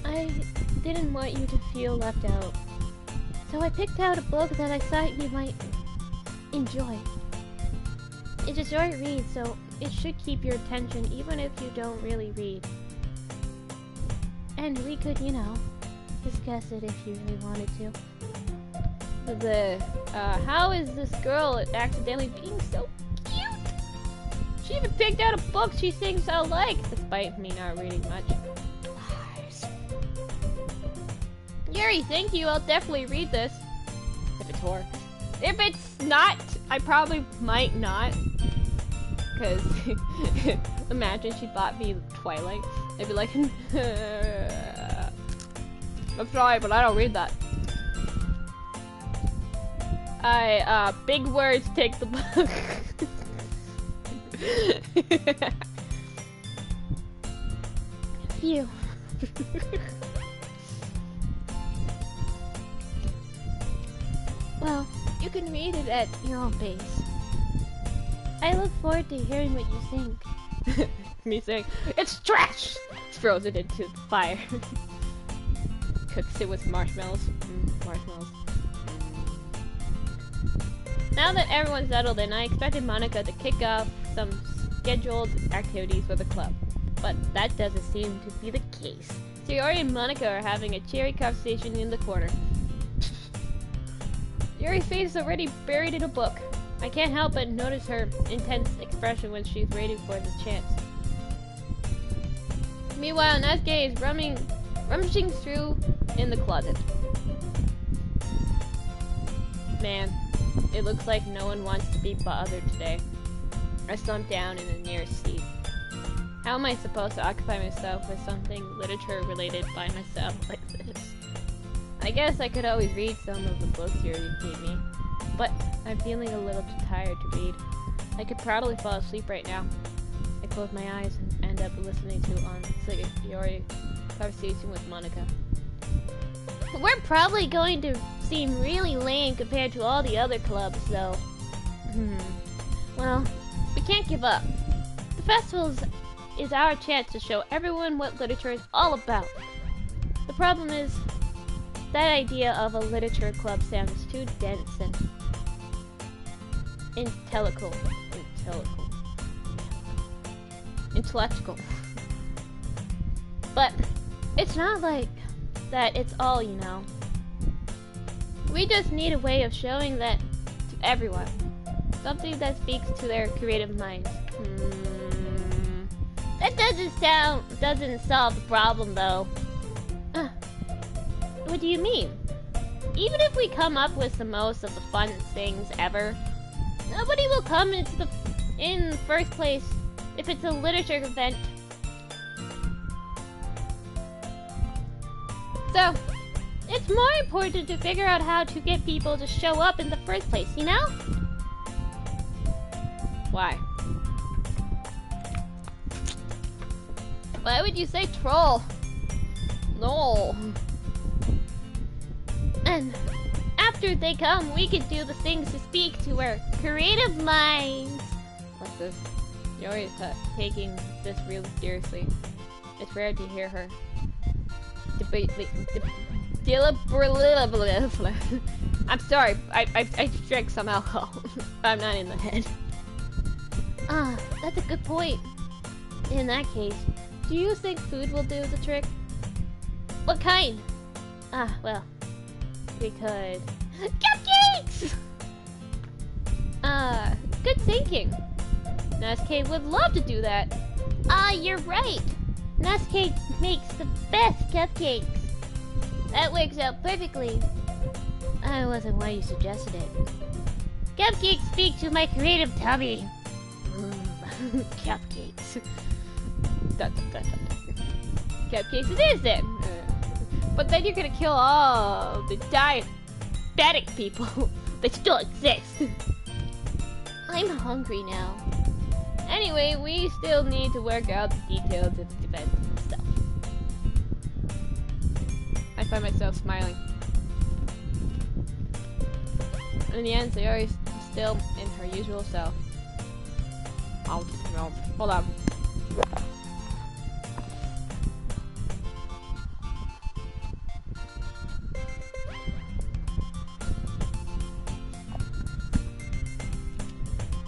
I didn't want you to feel left out. So I picked out a book that I thought you might enjoy. It's a short read, so it should keep your attention even if you don't really read. And we could, you know, discuss it if you really wanted to. How is this girl accidentally being so cute? She even picked out a book she thinks I'll like, despite me not reading much. Yuri, thank you. I'll definitely read this. If it's horror. If it's not, I probably might not. Because imagine she bought me Twilight. I'd be like, I'm sorry, but I don't read that. Big words take the book. Phew. Well, you can read it at your own pace. I look forward to hearing what you think. Me saying, it's trash! Throws it into the fire. Cooks it with marshmallows. Marshmallows. Now that everyone's settled in, I expected Monica to kick off some scheduled activities with the club. But that doesn't seem to be the case. Yuri and Monica are having a cheery conversation in the corner. Yuri's face is already buried in a book. I can't help but notice her intense expression when she's waiting for the chance. Meanwhile, Natsuki is rummaging through in the closet. Man, it looks like no one wants to be bothered today. I slumped down in the nearest seat. How am I supposed to occupy myself with something literature-related by myself like this? I guess I could always read some of the books Yuri gave me, but I'm feeling a little too tired to read. I could probably fall asleep right now. I close my eyes and end up listening to Yuri conversation with Monica. We're probably going to seem really lame compared to all the other clubs, though. Well, we can't give up. The festival is our chance to show everyone what literature is all about. The problem is, that idea of a literature club sounds too dense and intellectual. But it's not like that it's all, you know. We just need a way of showing that to everyone. Something that speaks to their creative minds. That doesn't solve the problem though. What do you mean? Even if we come up with the most of the fun things ever, nobody will come in the first place if it's a literature event. So, it's more important to figure out how to get people to show up in the first place, you know? Why? Why would you say troll? No. And after they come, we can do the things to speak to our creative minds. What's this? Yuri is taking this really seriously. It's rare to hear her. I'm sorry, I drank some alcohol. I'm not in the head. That's a good point. In that case, do you think food will do the trick? What kind? Well, we could... Cupcakes! Good thinking. Natsuki would love to do that. You're right. Natsuki makes the best cupcakes. That works out perfectly. I wasn't why you suggested it. Cupcakes speak to my creative tummy. Cupcakes. Cupcakes it is then. But then you're gonna kill all the diabetic people. They still exist. I'm hungry now. Anyway, we still need to work out the details of the event itself. I find myself smiling. In the end, Sayori's still in her usual self. Oh, no. Hold on.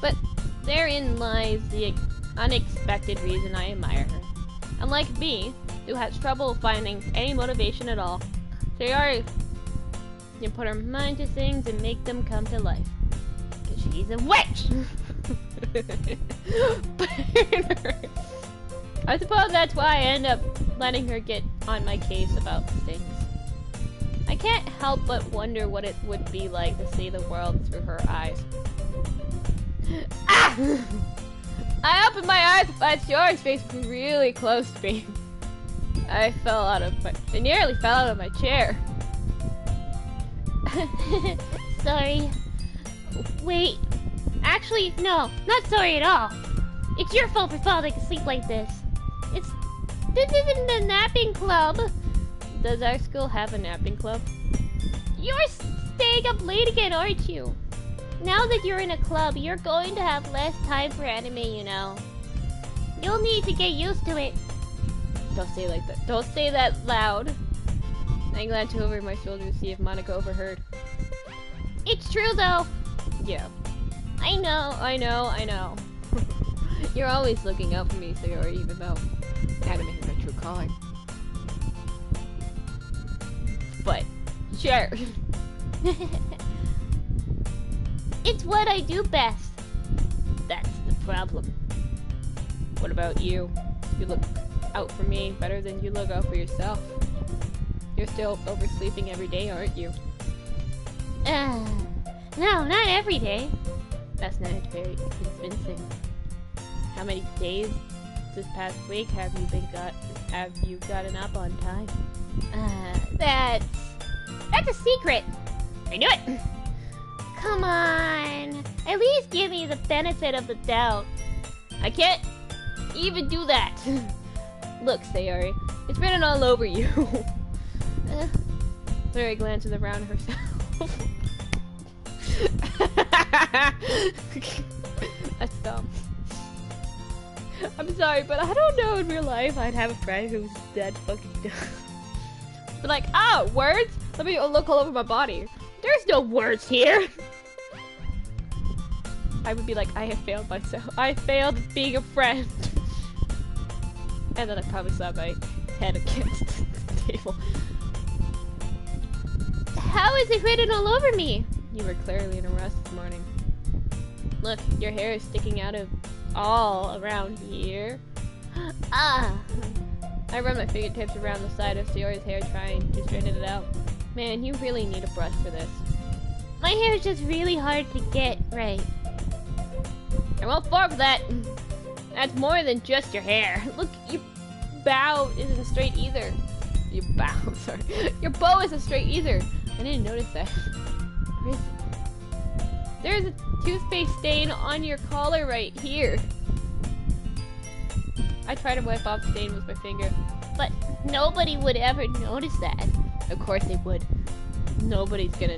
But therein lies the unexpected reason I admire her. Unlike me, who has trouble finding any motivation at all, Sayori can put her mind to things and make them come to life. Because she's a witch! I suppose that's why I end up letting her get on my case about things. I can't help but wonder what it would be like to see the world through her eyes. Ah! I opened my eyes to find Sayori's face was really close to me. I nearly fell out of my chair. Sorry. Wait. Actually, no. Not sorry at all. It's your fault for falling asleep like this. This isn't the napping club. Does our school have a napping club? You're staying up late again, aren't you? Now that you're in a club, you're going to have less time for anime, you know. You'll need to get used to it. Don't say like that. Don't say that loud. I glanced over my shoulder to see if Monica overheard. It's true, though. Yeah. I know. You're always looking out for me, Sayori, even though anime is my true calling. But, sure. It's what I do best. That's the problem. What about you? You look out for me better than you look out for yourself. You're still oversleeping every day, aren't you? No, not every day. That's not very convincing. How many days this past week have you gotten up on time? That's a secret. I knew it! Come on. At least give me the benefit of the doubt. I can't even do that. Look, Sayori, it's written all over you. Sayori glances around herself. That's dumb. I'm sorry, but I don't know in real life I'd have a friend who's that fucking dumb. But like, words? Let me look all over my body. There's no words here. I would be like, I have failed myself. I failed being a friend. And then I'd probably slap my head against the table. How is it written all over me? You were clearly in a rush this morning. Look, your hair is sticking out of all around here. Ah. I run my fingertips around the side of Sayori's hair trying to straighten it out. Man, you really need a brush for this. My hair is just really hard to get right. I won't fall for that. That's more than just your hair. Look, your bow isn't straight either. Your bow, sorry. Your bow isn't straight either. I didn't notice that. Where is it? There's a toothpaste stain on your collar right here. I try to wipe off the stain with my finger. But nobody would ever notice that. Of course they would. Nobody's gonna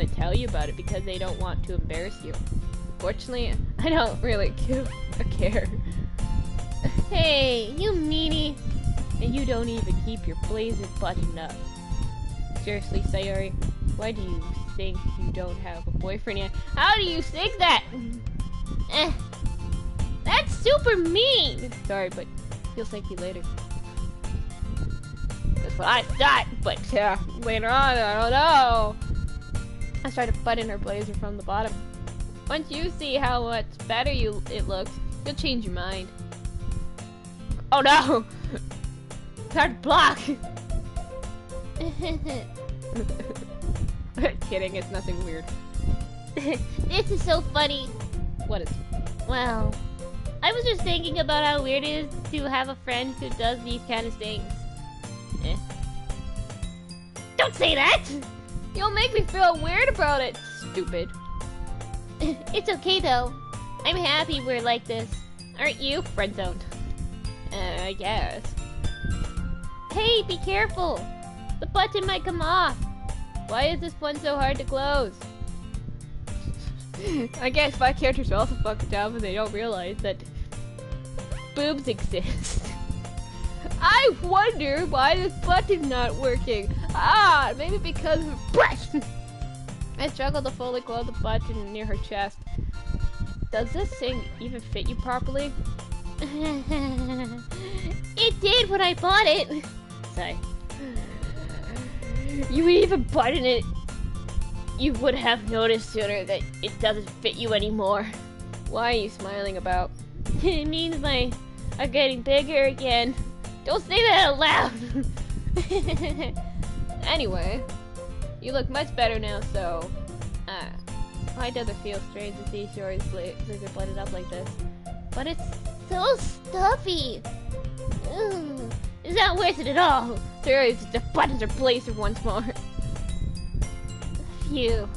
tell you about it because they don't want to embarrass you. Fortunately, I don't really give a care. Hey, you meanie. And you don't even keep your blazer buttoned up. Seriously, Sayori, why do you think you don't have a boyfriend yet? How do you think that? That's super mean. Sorry, but you'll thank you later. That's what I thought, but later on, I don't know. I tried to button her blazer from the bottom. Once you see how much better it looks, you'll change your mind. Oh no! It's hard to block! Kidding, it's nothing weird. This is so funny. What is? Well, I was just thinking about how weird it is to have a friend who does these kind of things. Don't say that! You'll make me feel weird about it, stupid. It's okay though. I'm happy we're like this. Aren't you? Friend zoned. I guess. Hey, be careful. The button might come off. Why is this one so hard to close? I guess my characters are also fucking dumb and they don't realize that boobs exist. I wonder why this button's not working. Ah, maybe because of her breast. I struggle to fully close the button near her chest. Does this thing even fit you properly? It did when I bought it. Say. You even button it. You would have noticed sooner that it doesn't fit you anymore. Why are you smiling about? It means my are getting bigger again. Don't say that out loud. Anyway, you look much better now, so why does it feel strange to see Shiori's scissor blended up like this? But it's so stuffy. Ugh. It's not worth it at all. Seriously, the buttons are blazing once more. Phew.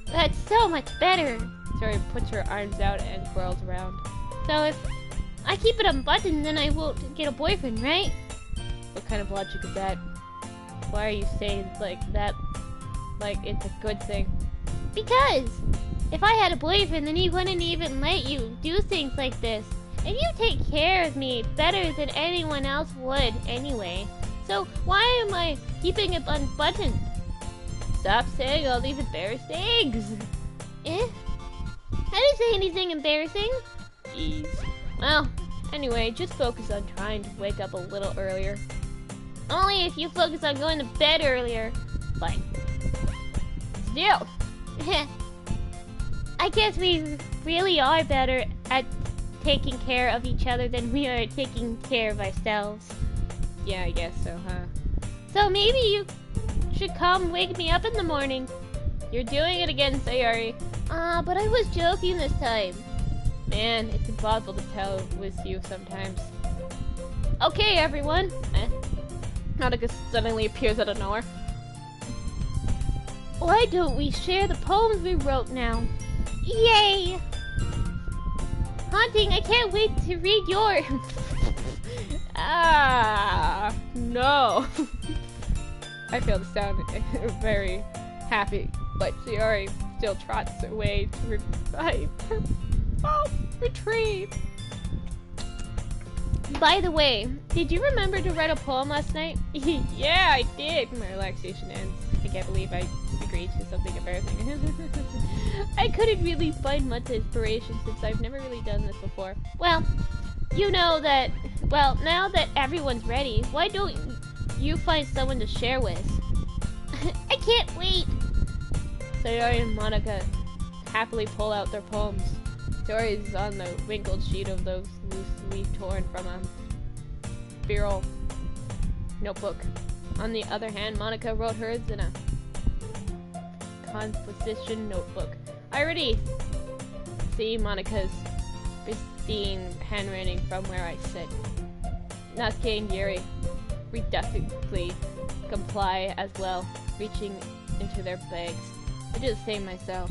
That's so much better. Shiori puts her arms out and twirls around. So if I keep it unbuttoned, then I won't get a boyfriend, right? What kind of logic is that? Why are you saying like that? Like it's a good thing? Because if I had a boyfriend, then he wouldn't even let you do things like this. And you take care of me better than anyone else would anyway. So why am I keeping it unbuttoned? Stop saying all these embarrassing things. Eh? I didn't say anything embarrassing. Jeez. Well, anyway, just focus on trying to wake up a little earlier. Only if you focus on going to bed earlier. Fine. Still. I guess we really are better at taking care of each other than we are taking care of ourselves. Yeah, I guess so, huh? So maybe you should come wake me up in the morning. You're doing it again, Sayori. But I was joking this time. Man, it's impossible to tell with you sometimes. Okay, everyone. Nautica suddenly appears out of nowhere. Why don't we share the poems we wrote now? Yay! Haunting, I can't wait to read yours. No. I feel the sound very happy, but Sayori still trots away to revive her. Oh, retrieve. By the way, did you remember to write a poem last night? Yeah, I did. My relaxation ends. I can't believe I agreed to something embarrassing. I couldn't really find much inspiration since I've never really done this before. Well, you know that, well, now that everyone's ready, why don't you find someone to share with? I can't wait. Sayori and Monica happily pull out their poems. Sayori is on the wrinkled sheet of those loose leaf torn from a spiral notebook. On the other hand, Monica wrote hers in a composition notebook. I already see Monica's pristine handwriting from where I sit. Natsuki and Yuri reductively comply as well, reaching into their bags. I do the same myself.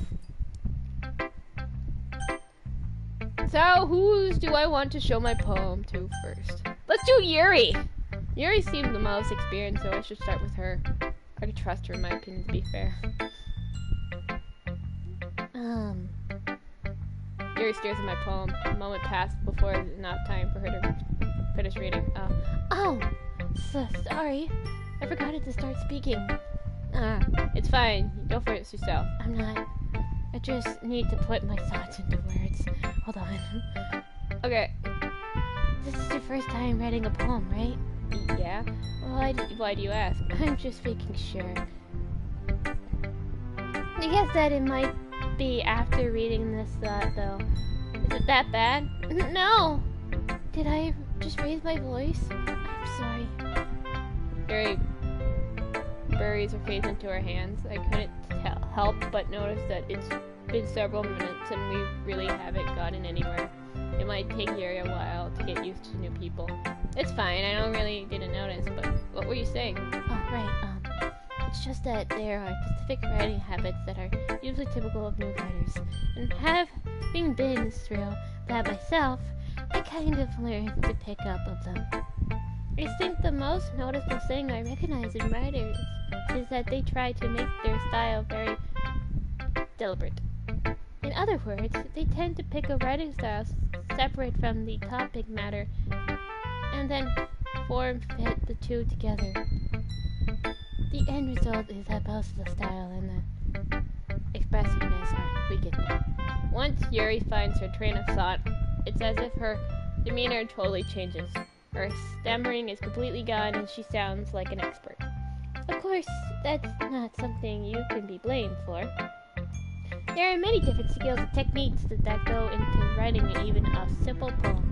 So, whose do I want to show my poem to first? Let's do Yuri! Yuri seems the most experienced, so I should start with her. I could trust her in my opinion, to be fair. Yuri stares at my poem. A moment passed before it was enough time for her to finish reading. So sorry. I forgot to start speaking. It's fine. Don't force yourself. I'm not. I just need to put my thoughts into words. Hold on. Okay. This is your first time writing a poem, right? Yeah? Why do you ask? I'm just making sure. I guess that it might be after reading this though. Is it that bad? No! Did I just raise my voice? I'm sorry. Yuri buries her face into her hands. I couldn't help but notice that it's been several minutes and we really haven't gotten anywhere. It might take Yuri a while to get used to new people. It's fine, I didn't notice, but what were you saying? Oh, right, It's just that there are specific writing habits that are usually typical of new writers. And having been through that myself, I kind of learned to pick up of them. I think the most noticeable thing I recognize in writers is that they try to make their style very deliberate. In other words, they tend to pick a writing style separate from the topic matter and then form fit the two together. The end result is that both the style and the expressiveness are weakened. Once Yuri finds her train of thought, it's as if her demeanor totally changes. Her stammering is completely gone and she sounds like an expert. Of course, that's not something you can be blamed for. There are many different skills and techniques that go into writing even a simple poem.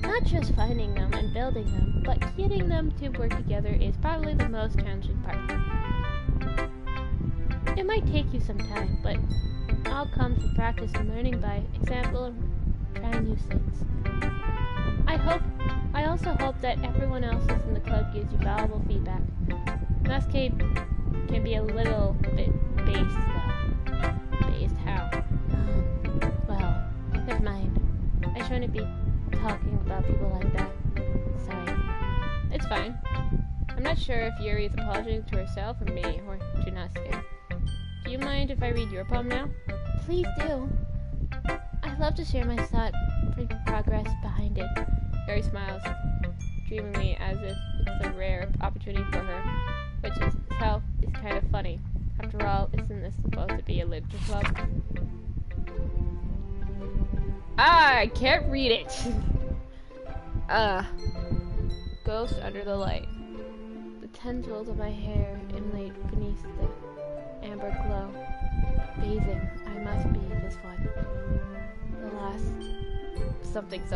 Not just finding them and building them, but getting them to work together is probably the most challenging part. It might take you some time, but all comes from practice and learning by example and trying new things. I also hope that everyone else in the club gives you valuable feedback. Mascade can be a little bit based though. Based how? Well, never mind. I shouldn't be talking about people like that. Sorry. It's fine. I'm not sure if Yuri is apologizing to herself or me or to Natsuki. Do you mind if I read your poem now? Please do. I love to share my thought progress behind it. Yuri smiles dreamily as if it's a rare opportunity for her, which itself is kind of funny. After all, isn't this supposed to be a literature club? I can't read it! Ghost under the light. The tendrils of my hair inlaid beneath the amber glow. Bathing, I must be this one. The last something to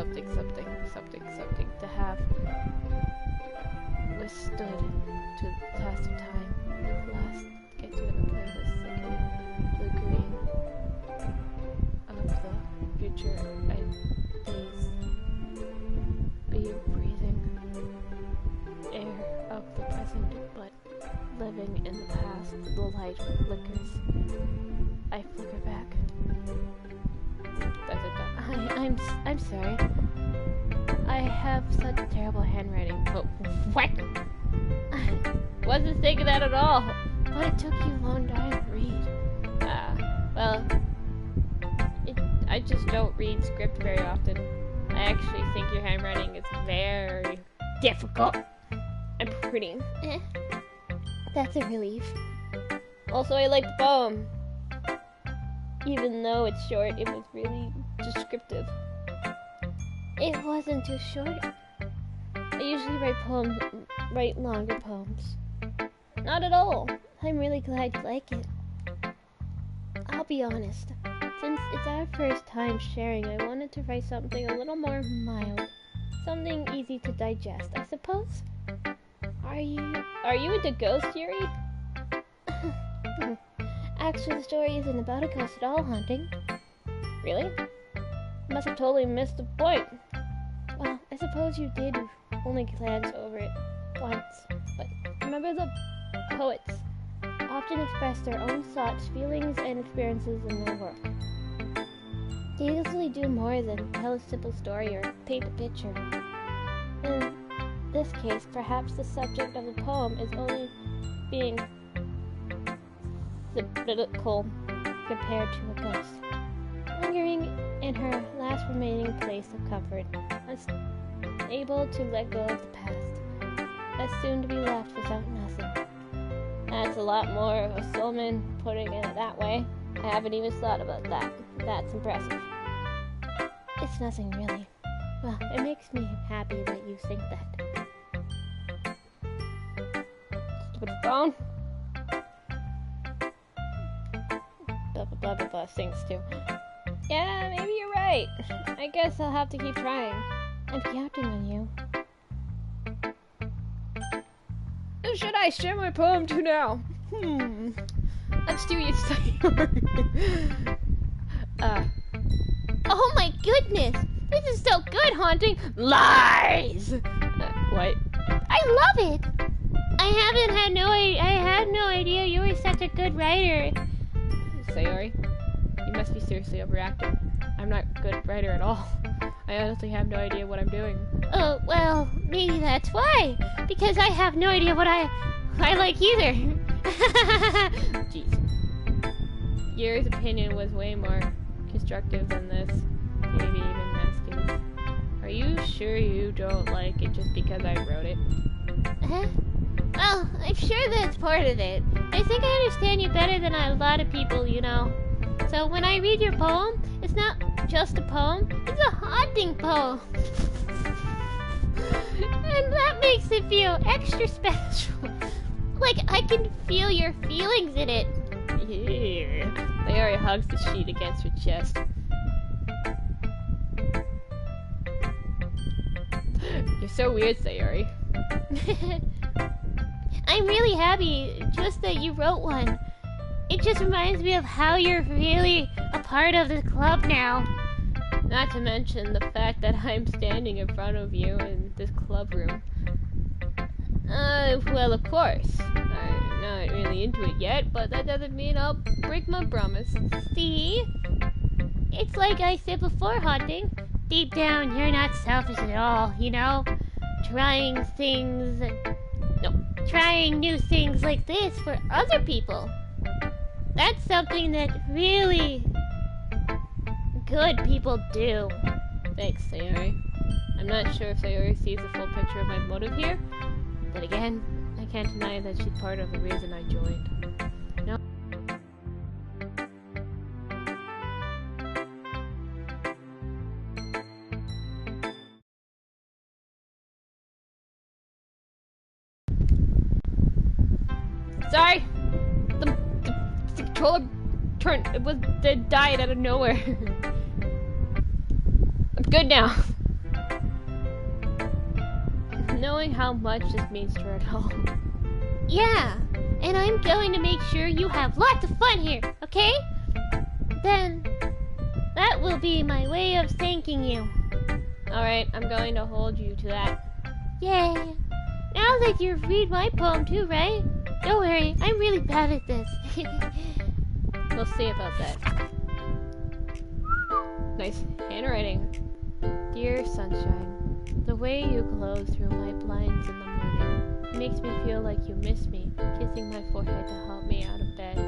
have withstood to the test of time. Last get to the playlist blue-green of the future. I days be breathing air of the present, but living in the past. The light flickers. I flicker back. That's it. I'm sorry. I have such terrible handwriting. Oh, what? Wasn't thinking that at all. But it took you a long time to read. Well, I just don't read script very often. I actually think your handwriting is very difficult and pretty. That's a relief. Also, I like the poem. Even though it's short, it was really descriptive. It wasn't too short. I usually write longer poems. Not at all. I'm really glad you like it. I'll be honest. Since it's our first time sharing, I wanted to write something a little more mild. Something easy to digest, I suppose. Are you into ghosts, Yuri? Actually, the story isn't about a ghost at all, Hunting. Really? Must have totally missed the point. Well, I suppose you did only glance over it once, but remember the poets often express their own thoughts, feelings, and experiences in their work. They usually do more than tell a simple story or paint a picture. In this case, perhaps the subject of the poem is only being symbolical compared to a ghost, lingering in her last remaining place of comfort, unable to let go of the past, as soon to be left without nothing. That's a lot more of a soulman putting it that way. I haven't even thought about that. That's impressive. It's nothing really. Well, it makes me happy that you think that. Stupid phone. Blah blah blah sings too. Yeah, maybe you're right. I guess I'll have to keep trying. I'm counting on you. Who should I share my poem to now? Let's do your story. Oh my goodness! This is so good, Haunting! Lies! What? I love it! I had no idea you were such a good writer. Sayori, you must be seriously overacting. I'm not a good writer at all. I honestly have no idea what I'm doing. Oh, well, maybe that's why. Because I have no idea what I like either. Jeez. Yuri's opinion was way more constructive than this. Maybe even Nasuke's. Are you sure you don't like it just because I wrote it? Huh? Well, I'm sure that's part of it. I think I understand you better than a lot of people, you know. So when I read your poem, it's not just a poem, it's a haunting poem. And that makes it feel extra special. Like I can feel your feelings in it. Yeah. Sayori hugs the sheet against her chest. You're so weird, Sayori. I'm really happy just that you wrote one. It just reminds me of how you're really a part of the club now. Not to mention the fact that I'm standing in front of you in this club room. Well, of course. I'm not really into it yet, but that doesn't mean I'll break my promise. See? It's like I said before, Haunting. Deep down, you're not selfish at all, you know? Trying new things like this for other people. That's something that really good people do. Thanks, Sayori. I'm not sure if Sayori sees the full picture of my motive here, but again, I can't deny that she's part of the reason I joined. No. Sorry! The controller died out of nowhere. I'm good now. Knowing how much this means to her at all. Yeah, and I'm going to make sure you have lots of fun here, okay? Then, that will be my way of thanking you. Alright, I'm going to hold you to that. Yay! Now that you've read my poem too, right? Don't worry, I'm really bad at this. We'll see about that. Nice handwriting. Dear sunshine, the way you glow through my blinds in the morning makes me feel like you miss me, kissing my forehead to help me out of bed,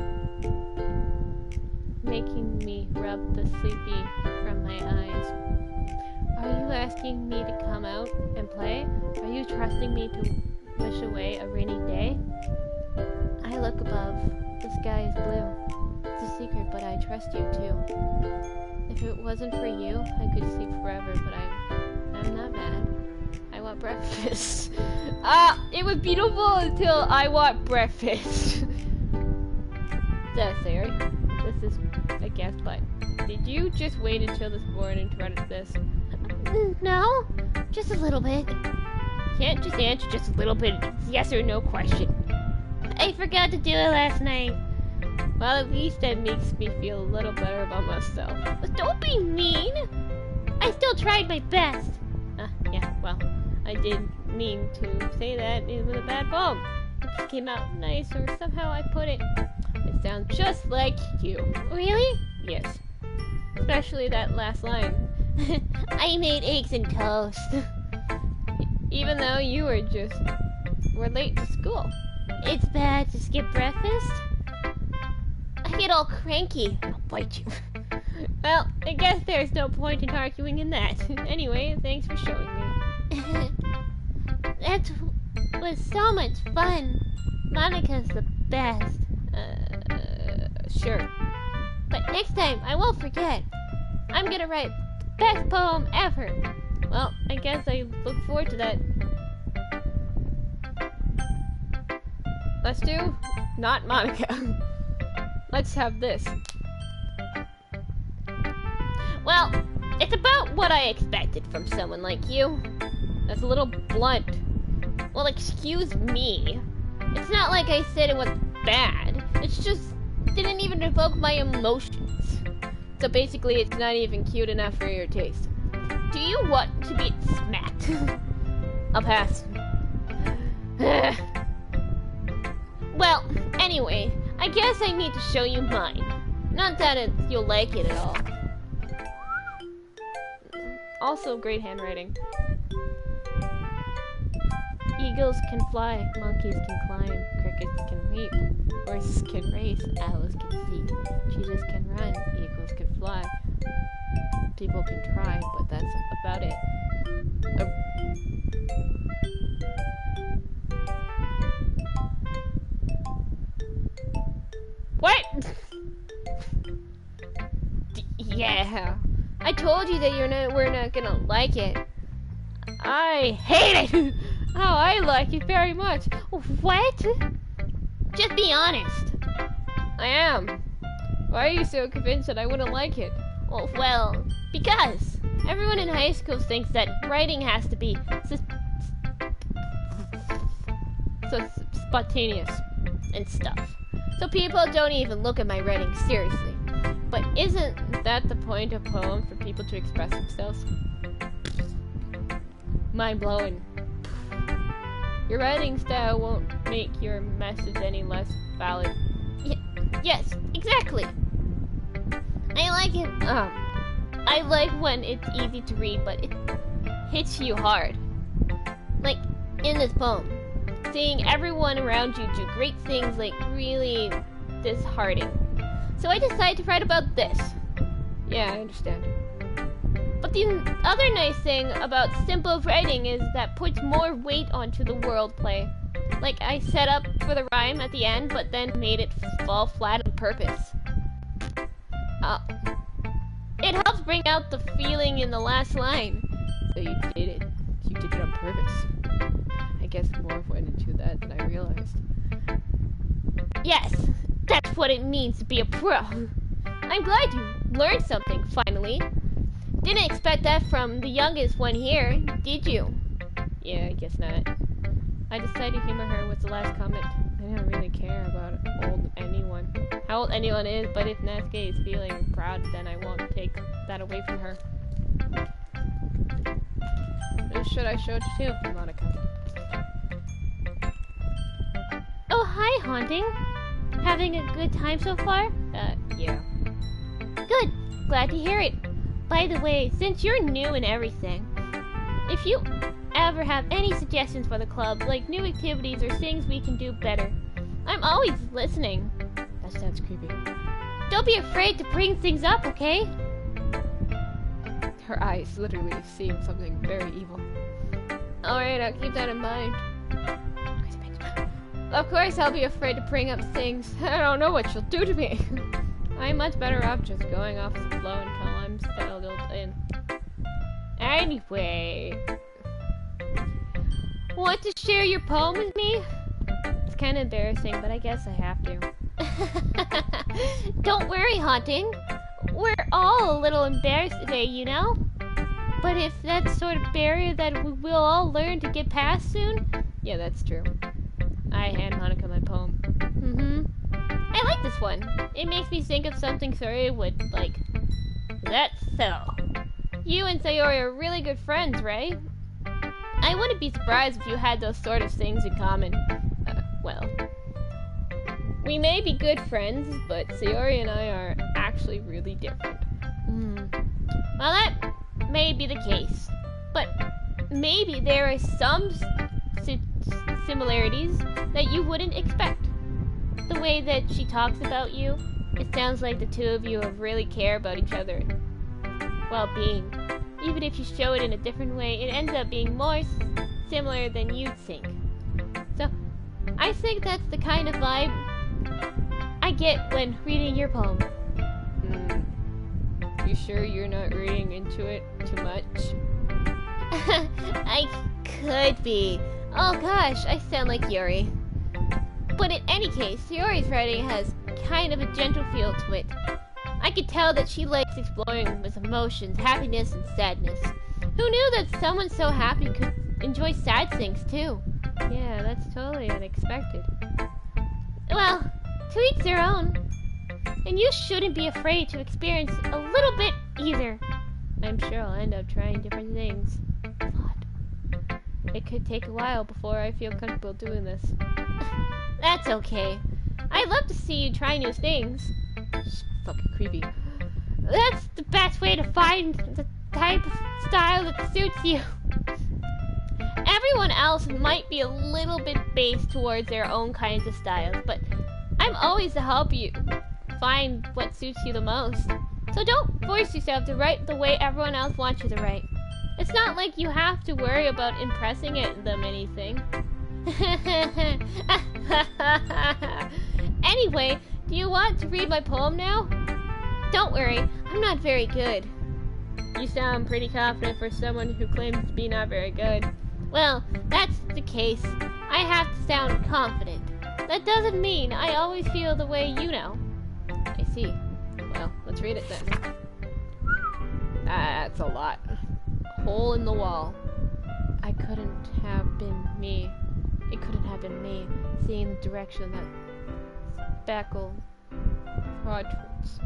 making me rub the sleepy from my eyes. Are you asking me to come out and play? Are you trusting me to wish away a rainy day? I look above. The sky is blue. It's a secret, but I trust you too. If it wasn't for you, I could sleep forever, but I'm not mad. I want breakfast. It was beautiful until I want breakfast. There, Sayori. This is a guess, but did you just wait until this morning to write this? No, just a little bit. Can't just answer just a little bit. It's yes or no question. I forgot to do it last night. Well, at least that makes me feel a little better about myself. But don't be mean. I still tried my best. Yeah, well, I didn't mean to say that it was a bad poem. It just came out nice, or somehow I put it. It sounds just like you. Really? Yes. Especially that last line. I made eggs and toast. Even though you were late to school. It's bad to skip breakfast. I get all cranky. I'll bite you. Well, I guess there's no point in arguing in that. Anyway, thanks for showing me. That was so much fun. Monica's the best. Sure. But next time, I won't forget. I'm gonna write the best poem ever. Well, I guess I look forward to that. Let's do not Monica. Let's have this. Well, it's about what I expected from someone like you. That's a little blunt. Well, excuse me. It's not like I said it was bad. It's just didn't even evoke my emotions. So basically, it's not even cute enough for your taste. Do you want to be smacked? I'll pass. Well, anyway, I guess I need to show you mine. Not that you'll like it at all. Also, great handwriting. Eagles can fly, monkeys can climb, crickets can weep, horses can race, owls can seek, cheetahs can run, eagles can fly. People can try, but that's about it. What? Yeah. I told you that we're not gonna like it. I hate it! Oh, I like it very much. What? Just be honest. I am. Why are you so convinced that I wouldn't like it? Well, because everyone in high school thinks that writing has to be so spontaneous and stuff. So people don't even look at my writing seriously. But isn't that the point of poems, for people to express themselves? Mind-blowing. Your writing style won't make your message any less valid. Yes, exactly. I like it. I like when it's easy to read, but it hits you hard. Like in this poem. Seeing everyone around you do great things, like, really disheartening. So I decided to write about this. Yeah, I understand. But the other nice thing about simple writing is that puts more weight onto the wordplay. Like, I set up for the rhyme at the end, but then made it fall flat on purpose. It helps bring out the feeling in the last line. So you did it. You did it on purpose. I guess more went into that than I realized. Yes, that's what it means to be a pro. I'm glad you learned something, finally. Didn't expect that from the youngest one here, did you? Yeah, I guess not. I decided to humor her with the last comment. I don't really care about how old anyone is, but if Natsuki is feeling proud, then I won't take that away from her. Who should I show it to, Monica? Oh, hi, Haunting. Having a good time so far? Yeah. Good. Glad to hear it. By the way, since you're new and everything, if you ever have any suggestions for the club, like new activities or things we can do better, I'm always listening. That sounds creepy. Don't be afraid to bring things up, okay? Her eyes literally seem something very evil. Alright, I'll keep that in mind. Of course I'll be afraid to bring up things. I don't know what she'll do to me. I'm much better off just going off the flow until I'm settled in. Anyway. Want to share your poem with me? It's kind of embarrassing, but I guess I have to. Don't worry, Haunting. We're all a little embarrassed today, you know? But if that's sort of barrier that we'll all learn to get past soon. Yeah, that's true. I hand Hanukkah my poem. I like this one. It makes me think of something Sayori would like. That's so. You and Sayori are really good friends, right? I wouldn't be surprised if you had those sort of things in common. Well, we may be good friends, but Sayori and I are actually really different. Well, that may be the case. But maybe there are some similarities that you wouldn't expect. The way that she talks about you, it sounds like the two of you really care about each other well-being. Even if you show it in a different way, it ends up being more similar than you'd think. So, I think that's the kind of vibe I get when reading your poem. You sure you're not reading into it too much? I could be. Oh gosh, I sound like Yuri. But in any case, Sayori's writing has kind of a gentle feel to it. I could tell that she likes exploring with emotions, happiness, and sadness. Who knew that someone so happy could enjoy sad things too? Yeah, that's totally unexpected. Well, to each their own. And you shouldn't be afraid to experience a little bit either. I'm sure I'll end up trying different things. It could take a while before I feel comfortable doing this. That's okay. I'd love to see you try new things. It's fucking creepy. That's the best way to find the type of style that suits you. Everyone else might be a little bit based towards their own kinds of styles, but I'm always to help you find what suits you the most. So don't force yourself to write the way everyone else wants you to write. It's not like you have to worry about impressing them anything. Anyway, do you want to read my poem now? Don't worry, I'm not very good. You sound pretty confident for someone who claims to be not very good. Well, that's the case. I have to sound confident. That doesn't mean I always feel the way you know. I see. Well, let's read it then. That's a lot. Hole in the wall. I couldn't have been me. It couldn't have been me, seeing the direction that speckle trod towards.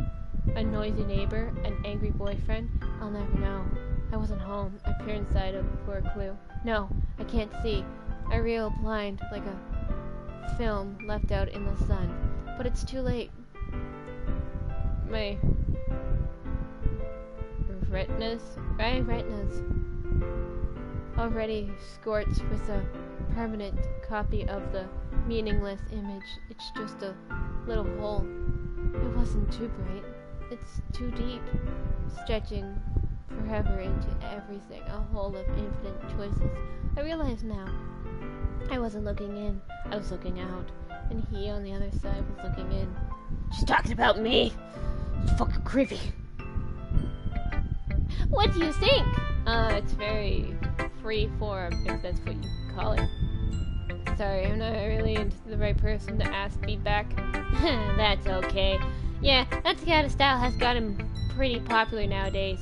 A noisy neighbor, an angry boyfriend. I'll never know. I wasn't home. I peered inside for a clue. No, I can't see. I reel blind like a film left out in the sun. But it's too late. My retinas already scorched with a permanent copy of the meaningless image. It's just a little hole. It wasn't too bright. It's too deep, stretching forever into everything, a hole of infinite choices. I realize now. I wasn't looking in, I was looking out, and he on the other side was looking in. She's talking about me! It's fucking creepy. What do you think? It's very free form, if that's what you call it. Sorry, I'm not really the right person to ask feedback. That's okay. Yeah, that kind of style has gotten pretty popular nowadays.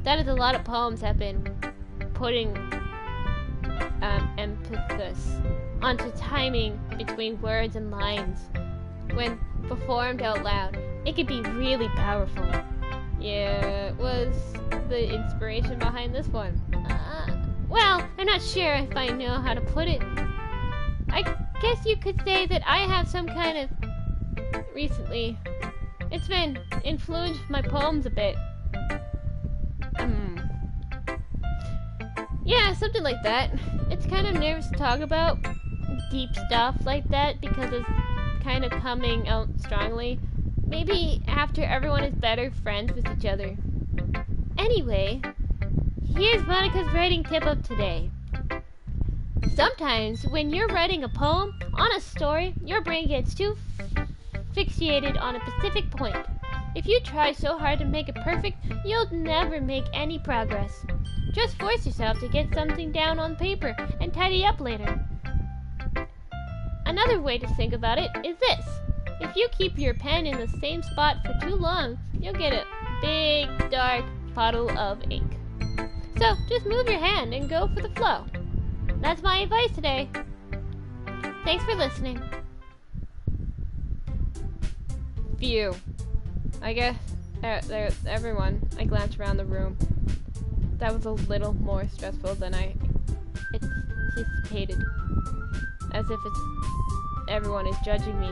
That is, a lot of poems have been putting emphasis onto timing between words and lines. When performed out loud, it could be really powerful. Yeah, what was the inspiration behind this one? Well, I'm not sure if I know how to put it. I guess you could say that I have some kind of... Recently, it's been influenced my poems a bit. Yeah, something like that. It's kind of nervous to talk about deep stuff like that because it's kind of coming out strongly. Maybe after everyone is better friends with each other. Anyway, here's Monica's writing tip of today. Sometimes when you're writing a poem on a story, your brain gets too fixated on a specific point. If you try so hard to make it perfect, you'll never make any progress. Just force yourself to get something down on paper and tidy up later. Another way to think about it is this. If you keep your pen in the same spot for too long, you'll get a big, dark puddle of ink. So just move your hand and go for the flow. That's my advice today. Thanks for listening. Phew. I guess there's everyone. I glanced around the room. That was a little more stressful than I anticipated. As if everyone is judging me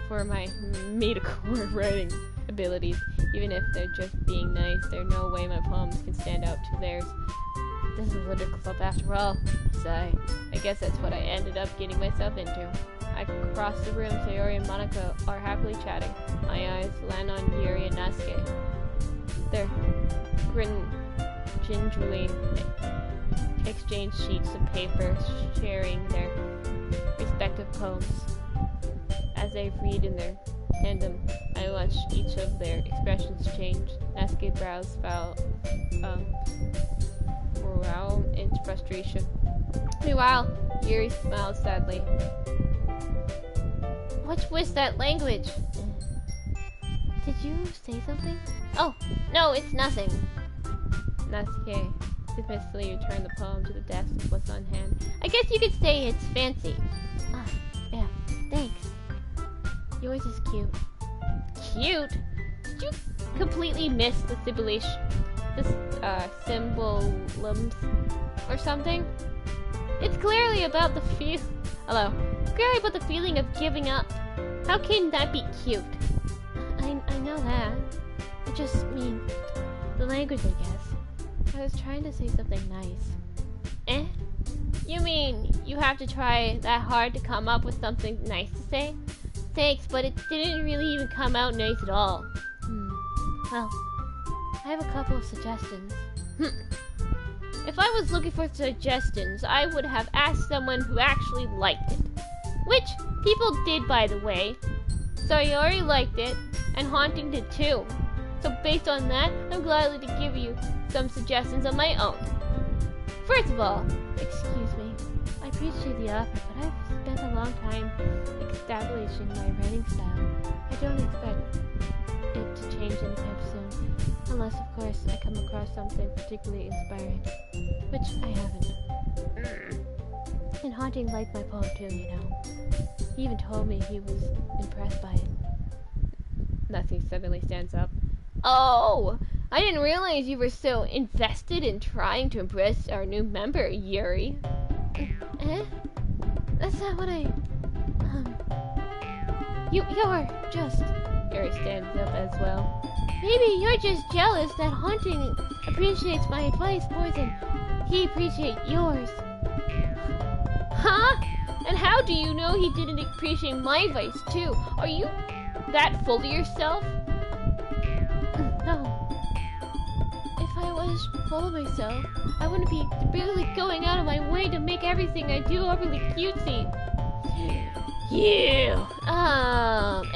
for my mediocre writing abilities. Even if they're just being nice, there's no way my poems can stand out to theirs. This is a literature club after all. Sigh. I guess that's what I ended up getting myself into. I cross the room. Sayori and Monica are happily chatting. My eyes land on Yuri and Nasuke. They're gingerly exchange sheets of paper, sharing their respective poems. As they read in their tandem, I watch each of their expressions change. Nasuke brows frown in frustration. Meanwhile, Yuri smiles sadly. What was that language? Did you say something? Oh, no, it's nothing. Nasuke dismissively returned the poem to the desk with what's on hand. I guess you could say it's fancy. Ah, yeah, thanks. Yours is cute. Cute? Did you completely miss the symbolisms or something? It's clearly about the feel. Hello. forget about the feeling of giving up. How can that be cute? I know that. I just mean the language, I guess. I was trying to say something nice. Eh? You mean you have to try that hard to come up with something nice to say? Thanks, but it didn't really even come out nice at all. Well, I have a couple of suggestions. If I was looking for suggestions, I would have asked someone who actually liked it. Which people did, by the way. Sayori liked it, and Haunting did too. So based on that, I'm glad to give you some suggestions of my own. First of all, excuse me, I appreciate the offer, but I've spent a long time establishing my writing style. I don't expect it to change anytime soon, unless of course I come across something particularly inspiring, which I haven't. And Haunting liked my poem too, you know. He even told me he was impressed by it. Nothing suddenly stands up. Oh! I didn't realize you were so invested in trying to impress our new member, Yuri. Eh? That's not what I... You're just... Yuri stands up as well. Maybe you're just jealous that Haunting appreciates my advice more than he appreciates yours. Huh? And how do you know he didn't appreciate my advice too? Are you that full of yourself? No. If I was full of myself, I wouldn't be really going out of my way to make everything I do overly cutesy. You.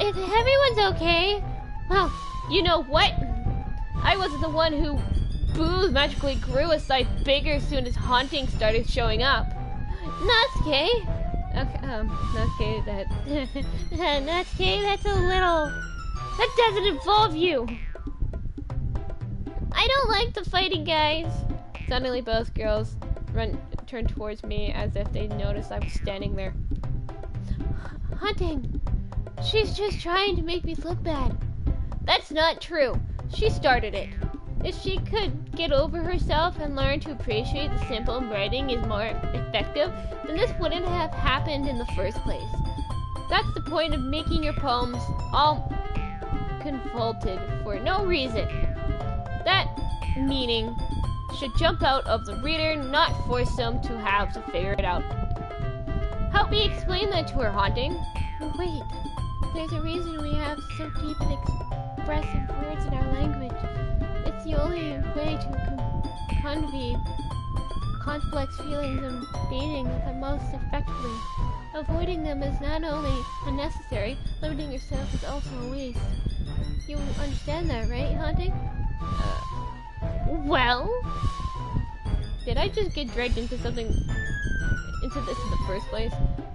If everyone's okay, well, you know what? I wasn't the one who booze magically grew a size bigger as soon as Haunting started showing up. Natsuke. Okay, Natsuke, Natsuke, that's a little... That doesn't involve you. I don't like the fighting, guys. Suddenly, both girls turned towards me as if they noticed I was standing there. Haunting, she's just trying to make me look bad. That's not true. She started it. If she could get over herself and learn to appreciate the simple writing is more effective, then this wouldn't have happened in the first place. That's the point of making your poems all convoluted for no reason. That meaning should jump out of the reader, not force them to have to figure it out. Help me explain that to her, Haunting. Wait, there's a reason we have so deep and expressive words in our language. It's the only way to convey complex feelings and meanings the most effectively. Avoiding them is not only unnecessary, limiting yourself is also a waste. You understand that, right, Haunting? Well? Did I just get dragged into this in the first place?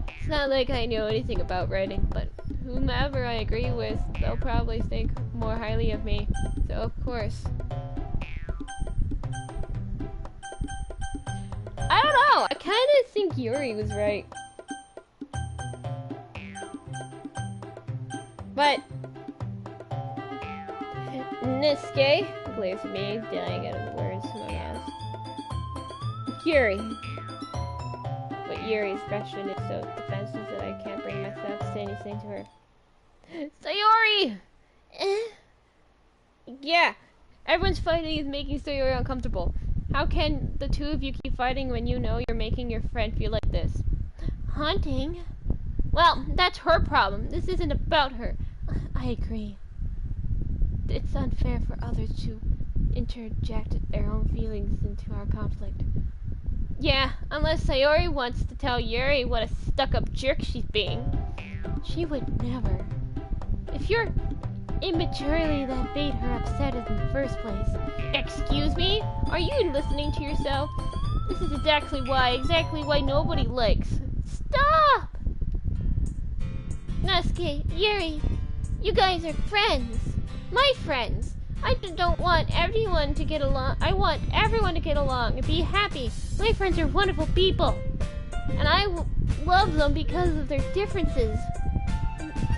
It's not like I know anything about writing, but whomever I agree with, they'll probably think more highly of me. So, of course. I don't know, I kind of think Yuri was right. But Niske glares at me, dying out of words from my mouth. Yuri. But Yuri's expression is so defensive that I can't bring myself to say anything to her. Sayori! Yeah, everyone's fighting is making Sayori uncomfortable. How can the two of you keep fighting when you know you're making your friend feel like this? Haunting? Well, that's her problem. This isn't about her. I agree. It's unfair for others to interject their own feelings into our conflict. Yeah, unless Sayori wants to tell Yuri what a stuck-up jerk she's being. She would never. If you're immaturely that made her upset in the first place. Excuse me? Are you listening to yourself? This is exactly why nobody likes. Stop! Natsuke, Yuri, you guys are friends. My friends. I don't want everyone to get along. I want everyone to get along and be happy. My friends are wonderful people. And I love them because of their differences.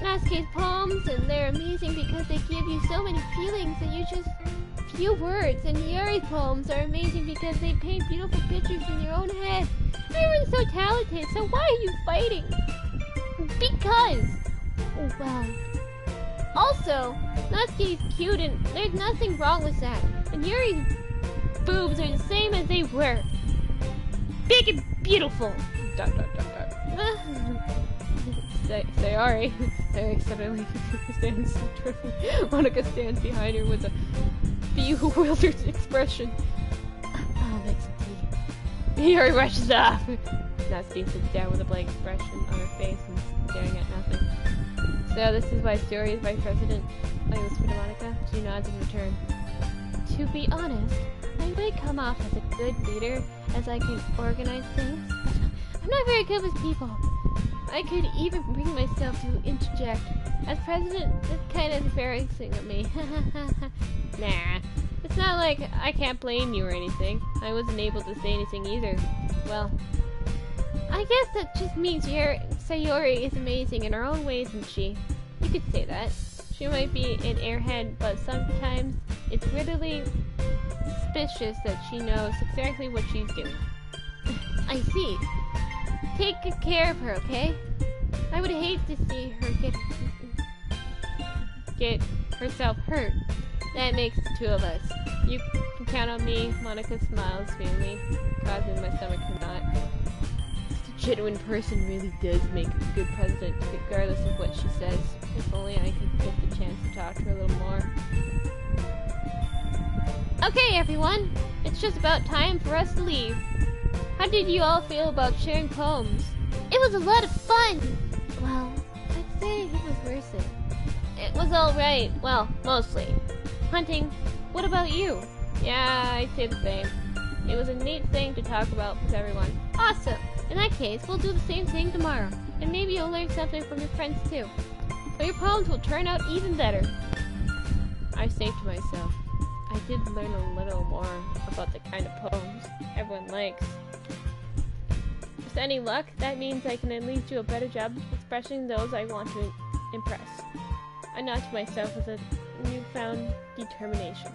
Natsuke's poems, and they're amazing because they give you so many feelings that you just few words. And Yuri's poems are amazing because they paint beautiful pictures in your own head. Everyone's so talented, so why are you fighting? Because. Oh, well. Also, Natsuki's cute and there's nothing wrong with that. And Yuri's boobs are the same as they were. Big and beautiful. Sayori suddenly stands. Monica stands behind her with a bewildered expression. Oh, makes tea. Yuri rushes off. Natsuki sits down with a blank expression on her face and staring at nothing. So this is why Sayori is vice president? I whisper to Monica. She nods in return. To be honest, I might come off as a good leader as I can organize things. I'm not very good with people. I could even bring myself to interject. As president, it's kind of embarrassing of me. Nah. It's not like I can't blame you or anything. I wasn't able to say anything either. Well, I guess that just means Sayori is amazing in her own ways, isn't she? You could say that. She might be an airhead, but sometimes it's really suspicious that she knows exactly what she's doing. I see. Take good care of her, okay? I would hate to see her get herself hurt. That makes the two of us. You can count on me. Monica smiles faintly, causing my stomach to knot. Such a genuine person really does make a good president, regardless of what she says. If only I could get the chance to talk to her a little more. Okay, everyone. It's just about time for us to leave. How did you all feel about sharing poems? It was a lot of fun! Well, I'd say it was worth it. It was alright. Well, mostly. Hunting, what about you? Yeah, I'd say the same. It was a neat thing to talk about with everyone. Awesome! In that case, we'll do the same thing tomorrow. And maybe you'll learn something from your friends too. So your poems will turn out even better. I say to myself, I did learn a little more about the kind of poems everyone likes. With any luck, that means I can at least do a better job expressing those I want to impress. I nod to myself with a newfound determination.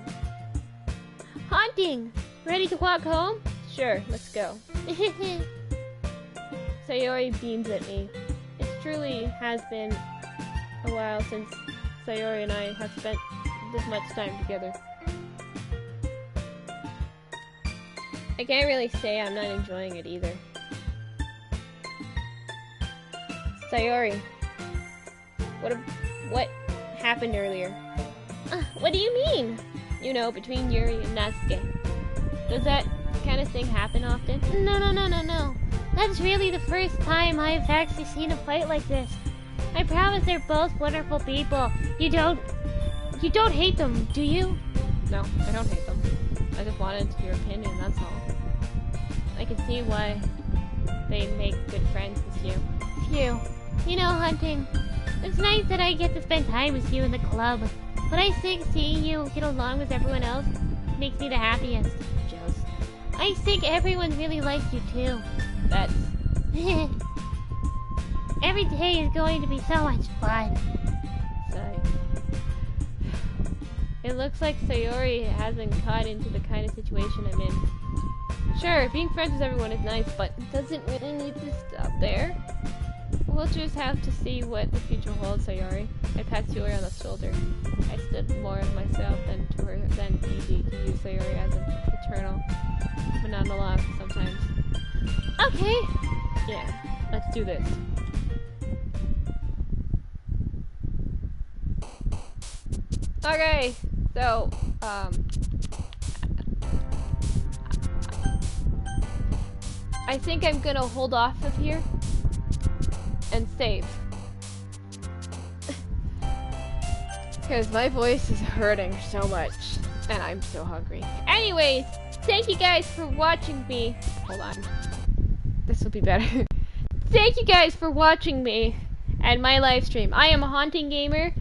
Haunting! Ready to walk home? Sure, let's go. Sayori beams at me. It truly has been a while since Sayori and I have spent this much time together. I can't really say I'm not enjoying it either. Sayori, what happened earlier? What do you mean? You know, between Yuri and Natsuki. Does that kind of thing happen often? No. That's really the first time I've actually seen a fight like this. I promise they're both wonderful people. You don't hate them, do you? No, I don't hate them. I just wanted your opinion, that's all. I can see why they make good friends with you. Phew. You know, Hunting, it's nice that I get to spend time with you in the club, but I think seeing you get along with everyone else makes me the happiest. Jealous. I think everyone really likes you too. That's... Every day is going to be so much fun. Sigh. It looks like Sayori hasn't caught into the kind of situation I'm in. Sure, being friends with everyone is nice, but it doesn't really need to stop there. We'll just have to see what the future holds, Sayori. I pat Sayori on the shoulder. I stood more of myself than to her than easy to use Sayori as an eternal monologue sometimes. Okay. Yeah, let's do this. Okay, so, I think I'm gonna hold off of here and save. Because my voice is hurting so much, and I'm so hungry. Anyways, thank you guys for watching me. Hold on. This will be better. Thank you guys for watching me and my live stream. I am a Haunting Gamer.